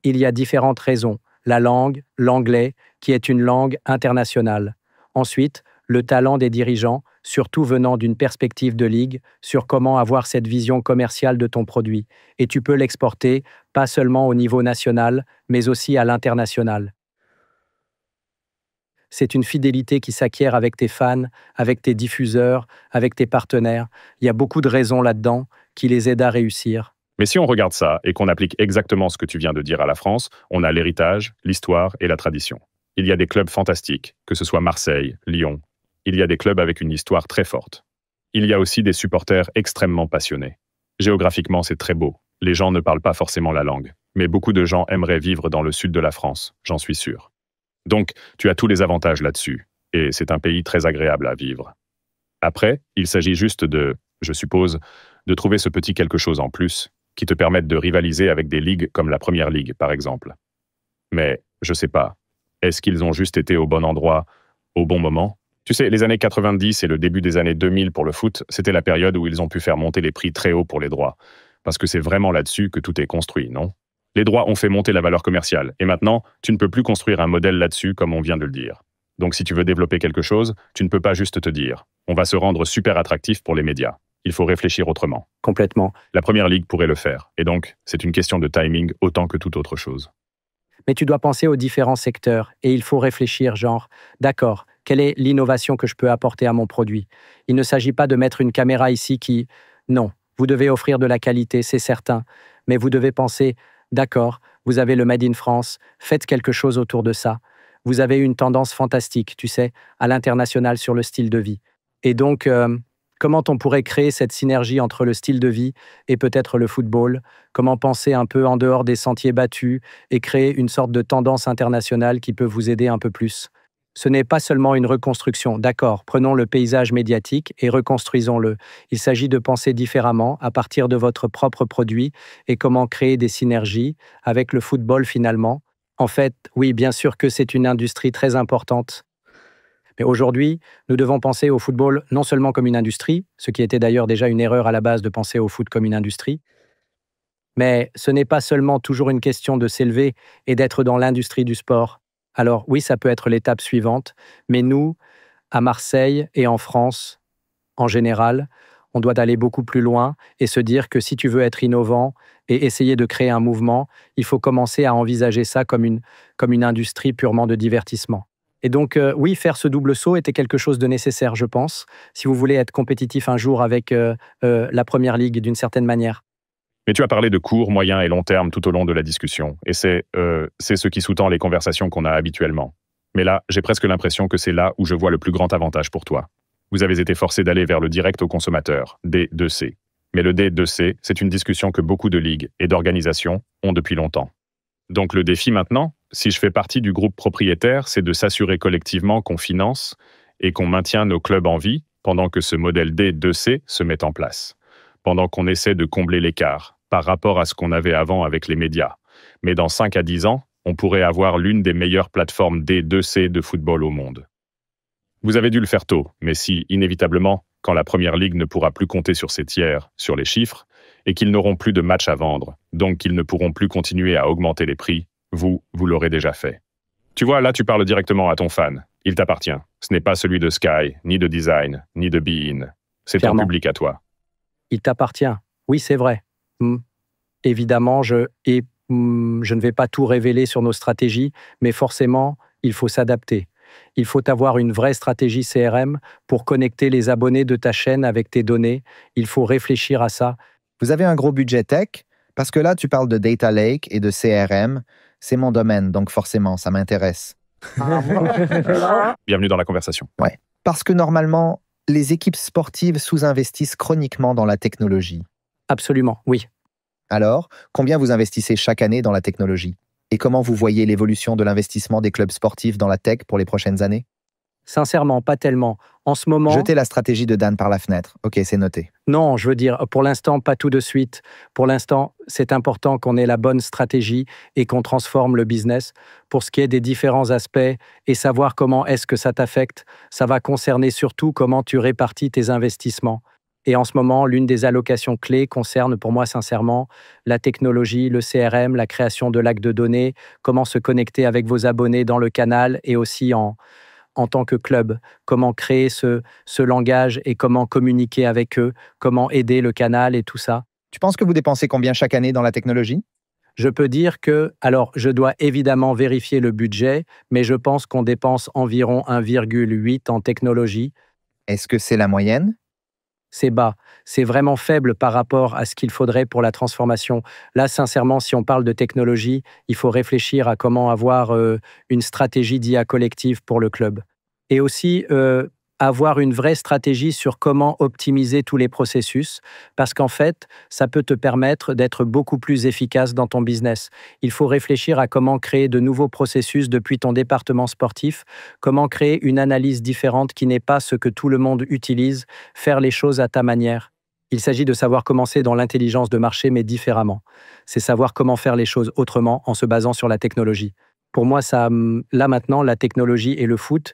Il y a différentes raisons. La langue, l'anglais, qui est une langue internationale. Ensuite, le talent des dirigeants, surtout venant d'une perspective de ligue, sur comment avoir cette vision commerciale de ton produit. Et tu peux l'exporter, pas seulement au niveau national, mais aussi à l'international. C'est une fidélité qui s'acquiert avec tes fans, avec tes diffuseurs, avec tes partenaires. Il y a beaucoup de raisons là-dedans qui les aident à réussir. Mais si on regarde ça et qu'on applique exactement ce que tu viens de dire à la France, on a l'héritage, l'histoire et la tradition. Il y a des clubs fantastiques, que ce soit Marseille, Lyon. Il y a des clubs avec une histoire très forte. Il y a aussi des supporters extrêmement passionnés. Géographiquement, c'est très beau. Les gens ne parlent pas forcément la langue. Mais beaucoup de gens aimeraient vivre dans le sud de la France, j'en suis sûr. Donc, tu as tous les avantages là-dessus. et c'est un pays très agréable à vivre. Après, il s'agit juste de, je suppose, de trouver ce petit quelque chose en plus qui te permette de rivaliser avec des ligues comme la Première Ligue, par exemple. Mais, je sais pas, est-ce qu'ils ont juste été au bon endroit, au bon moment? Tu sais, les années 90 et le début des années 2000 pour le foot, c'était la période où ils ont pu faire monter les prix très haut pour les droits. Parce que c'est vraiment là-dessus que tout est construit, non? Les droits ont fait monter la valeur commerciale, et maintenant, tu ne peux plus construire un modèle là-dessus comme on vient de le dire. Donc si tu veux développer quelque chose, tu ne peux pas juste te dire « on va se rendre super attractif pour les médias ». Il faut réfléchir autrement. Complètement. La Première Ligue pourrait le faire, et donc, c'est une question de timing autant que toute autre chose. Mais tu dois penser aux différents secteurs et il faut réfléchir genre, d'accord, quelle est l'innovation que je peux apporter à mon produit? Il ne s'agit pas de mettre une caméra ici qui... Non, vous devez offrir de la qualité, c'est certain, mais vous devez penser, d'accord, vous avez le Made in France, faites quelque chose autour de ça. Vous avez une tendance fantastique, tu sais, à l'international sur le style de vie. Et donc, comment on pourrait créer cette synergie entre le style de vie et peut-être le football? Comment penser un peu en dehors des sentiers battus et créer une sorte de tendance internationale qui peut vous aider un peu plus? Ce n'est pas seulement une reconstruction, d'accord, prenons le paysage médiatique et reconstruisons-le. Il s'agit de penser différemment à partir de votre propre produit et comment créer des synergies avec le football finalement. En fait, oui, bien sûr que c'est une industrie très importante. Mais aujourd'hui, nous devons penser au football non seulement comme une industrie, ce qui était d'ailleurs déjà une erreur à la base de penser au foot comme une industrie, mais ce n'est pas seulement toujours une question de s'élever et d'être dans l'industrie du sport. Alors oui, ça peut être l'étape suivante, mais nous, à Marseille et en France, en général, on doit aller beaucoup plus loin et se dire que si tu veux être innovant et essayer de créer un mouvement, il faut commencer à envisager ça comme une industrie purement de divertissement. Et donc, oui, faire ce double saut était quelque chose de nécessaire, je pense, si vous voulez être compétitif un jour avec la Première Ligue d'une certaine manière. Mais tu as parlé de court, moyen et long terme tout au long de la discussion, et c'est ce qui sous-tend les conversations qu'on a habituellement. Mais là, j'ai presque l'impression que c'est là où je vois le plus grand avantage pour toi. Vous avez été forcé d'aller vers le direct au consommateur, D2C. Mais le D2C, c'est une discussion que beaucoup de ligues et d'organisations ont depuis longtemps. Donc le défi maintenant, si je fais partie du groupe propriétaire, c'est de s'assurer collectivement qu'on finance et qu'on maintient nos clubs en vie pendant que ce modèle D2C se met en place. Pendant qu'on essaie de combler l'écart par rapport à ce qu'on avait avant avec les médias. Mais dans 5 à 10 ans, on pourrait avoir l'une des meilleures plateformes D2C de football au monde. Vous avez dû le faire tôt, mais si, inévitablement, quand la Première Ligue ne pourra plus compter sur ses tiers, sur les chiffres, et qu'ils n'auront plus de matchs à vendre, donc qu'ils ne pourront plus continuer à augmenter les prix, vous l'aurez déjà fait. Tu vois, là tu parles directement à ton fan. Il t'appartient. Ce n'est pas celui de Sky, ni de Design, ni de Bein. C'est ton Clairement. public à toi. Il t'appartient. Oui, c'est vrai. Évidemment, je ne vais pas tout révéler sur nos stratégies, mais forcément, il faut s'adapter. Il faut avoir une vraie stratégie CRM pour connecter les abonnés de ta chaîne avec tes données. Il faut réfléchir à ça. Vous avez un gros budget tech? Parce que là, tu parles de data lake et de CRM. C'est mon domaine, donc forcément, ça m'intéresse. Bienvenue dans la conversation. Ouais. Parce que normalement, les équipes sportives sous-investissent chroniquement dans la technologie. Absolument, oui. Alors, combien vous investissez chaque année dans la technologie? Et comment vous voyez l'évolution de l'investissement des clubs sportifs dans la tech pour les prochaines années? Sincèrement, pas tellement. En ce moment... Jetez la stratégie de Dan par la fenêtre. Ok, c'est noté. Non, je veux dire, pour l'instant, pas tout de suite. Pour l'instant, c'est important qu'on ait la bonne stratégie et qu'on transforme le business. Pour ce qui est des différents aspects et savoir comment est-ce que ça t'affecte, ça va concerner surtout comment tu répartis tes investissements. Et en ce moment, l'une des allocations clés concerne pour moi sincèrement la technologie, le CRM, la création de lacs de données, comment se connecter avec vos abonnés dans le canal et aussi en tant que club, comment créer ce langage et comment communiquer avec eux, comment aider le canal et tout ça. Tu penses que vous dépensez combien chaque année dans la technologie? Je peux dire que, alors je dois évidemment vérifier le budget, mais je pense qu'on dépense environ 1,8 en technologie. Est-ce que c'est la moyenne? C'est bas, c'est vraiment faible par rapport à ce qu'il faudrait pour la transformation. Là, sincèrement, si on parle de technologie, il faut réfléchir à comment avoir une stratégie d'IA collective pour le club. Et aussi, avoir une vraie stratégie sur comment optimiser tous les processus, parce qu'en fait, ça peut te permettre d'être beaucoup plus efficace dans ton business. Il faut réfléchir à comment créer de nouveaux processus depuis ton département sportif, comment créer une analyse différente qui n'est pas ce que tout le monde utilise, faire les choses à ta manière. Il s'agit de savoir commencer dans l'intelligence de marché, mais différemment. C'est savoir comment faire les choses autrement en se basant sur la technologie. Pour moi, là maintenant, la technologie et le foot,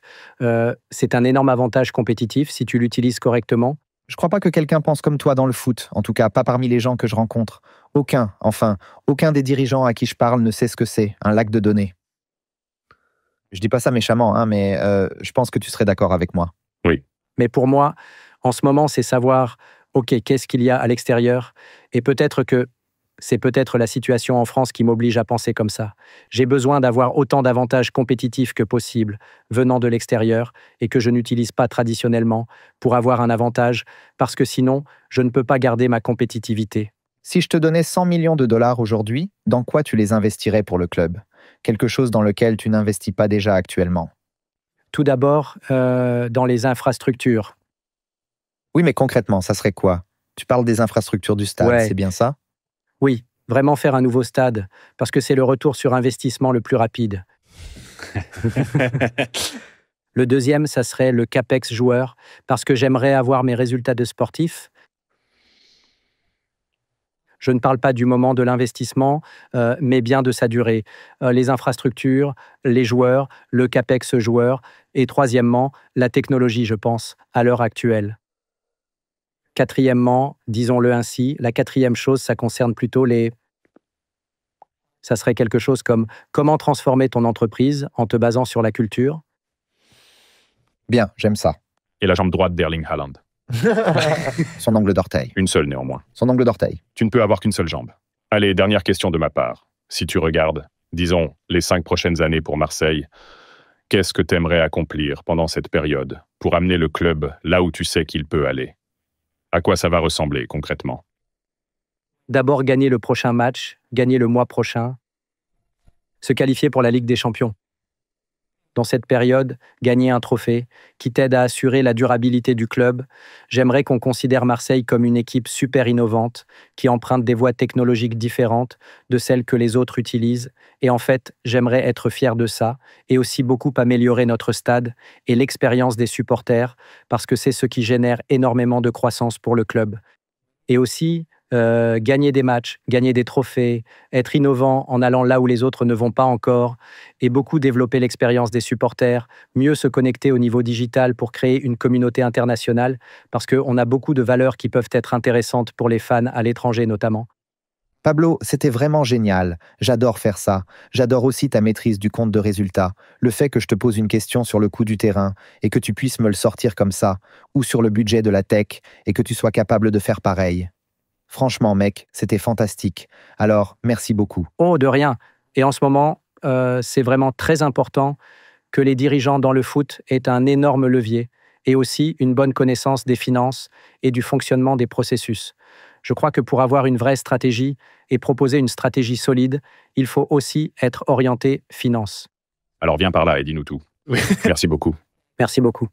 c'est un énorme avantage compétitif si tu l'utilises correctement. Je crois pas que quelqu'un pense comme toi dans le foot, en tout cas pas parmi les gens que je rencontre. Aucun des dirigeants à qui je parle ne sait ce que c'est, un lac de données. Je dis pas ça méchamment, hein, mais je pense que tu serais d'accord avec moi. Oui. Mais pour moi, en ce moment, c'est savoir, OK, qu'est-ce qu'il y a à l'extérieur? Et peut-être que c'est peut-être la situation en France qui m'oblige à penser comme ça. J'ai besoin d'avoir autant d'avantages compétitifs que possible venant de l'extérieur et que je n'utilise pas traditionnellement pour avoir un avantage, parce que sinon, je ne peux pas garder ma compétitivité. Si je te donnais 100 millions de dollars aujourd'hui, dans quoi tu les investirais pour le club? Quelque chose dans lequel tu n'investis pas déjà actuellement. Tout d'abord, dans les infrastructures. Oui, mais concrètement, ça serait quoi? Tu parles des infrastructures du stade, Ouais. c'est bien ça? Oui, vraiment faire un nouveau stade, parce que c'est le retour sur investissement le plus rapide. Le deuxième, ça serait le CAPEX joueur, parce que j'aimerais avoir mes résultats de sportif. Je ne parle pas du moment de l'investissement, mais bien de sa durée. Les infrastructures, les joueurs, le CAPEX joueur, et troisièmement, la technologie, je pense, à l'heure actuelle. Quatrièmement, disons-le ainsi, la quatrième chose, ça concerne plutôt ça serait quelque chose comme comment transformer ton entreprise en te basant sur la culture. Bien, j'aime ça. Et la jambe droite d'Erling Haaland. Son angle d'orteil. Une seule néanmoins. Son angle d'orteil. Tu ne peux avoir qu'une seule jambe. Allez, dernière question de ma part. Si tu regardes, disons, les 5 prochaines années pour Marseille, qu'est-ce que tu aimerais accomplir pendant cette période pour amener le club là où tu sais qu'il peut aller? À quoi ça va ressembler concrètement? D'abord, gagner le prochain match, gagner le mois prochain, se qualifier pour la Ligue des Champions. Dans cette période, gagner un trophée qui t'aide à assurer la durabilité du club. J'aimerais qu'on considère Marseille comme une équipe super innovante qui emprunte des voies technologiques différentes de celles que les autres utilisent. Et en fait, j'aimerais être fier de ça et aussi beaucoup améliorer notre stade et l'expérience des supporters parce que c'est ce qui génère énormément de croissance pour le club. Et aussi, gagner des matchs, gagner des trophées, être innovant en allant là où les autres ne vont pas encore, et beaucoup développer l'expérience des supporters, mieux se connecter au niveau digital pour créer une communauté internationale, parce qu'on a beaucoup de valeurs qui peuvent être intéressantes pour les fans à l'étranger notamment. Pablo, c'était vraiment génial. J'adore faire ça. J'adore aussi ta maîtrise du compte de résultats. Le fait que je te pose une question sur le coût du terrain et que tu puisses me le sortir comme ça, ou sur le budget de la tech et que tu sois capable de faire pareil. Franchement, mec, c'était fantastique. Alors, merci beaucoup. Oh, de rien. Et en ce moment, c'est vraiment très important que les dirigeants dans le foot aient un énorme levier et aussi une bonne connaissance des finances et du fonctionnement des processus. Je crois que pour avoir une vraie stratégie et proposer une stratégie solide, il faut aussi être orienté finance. Alors viens par là et dis-nous tout. Oui. Merci beaucoup. Merci beaucoup.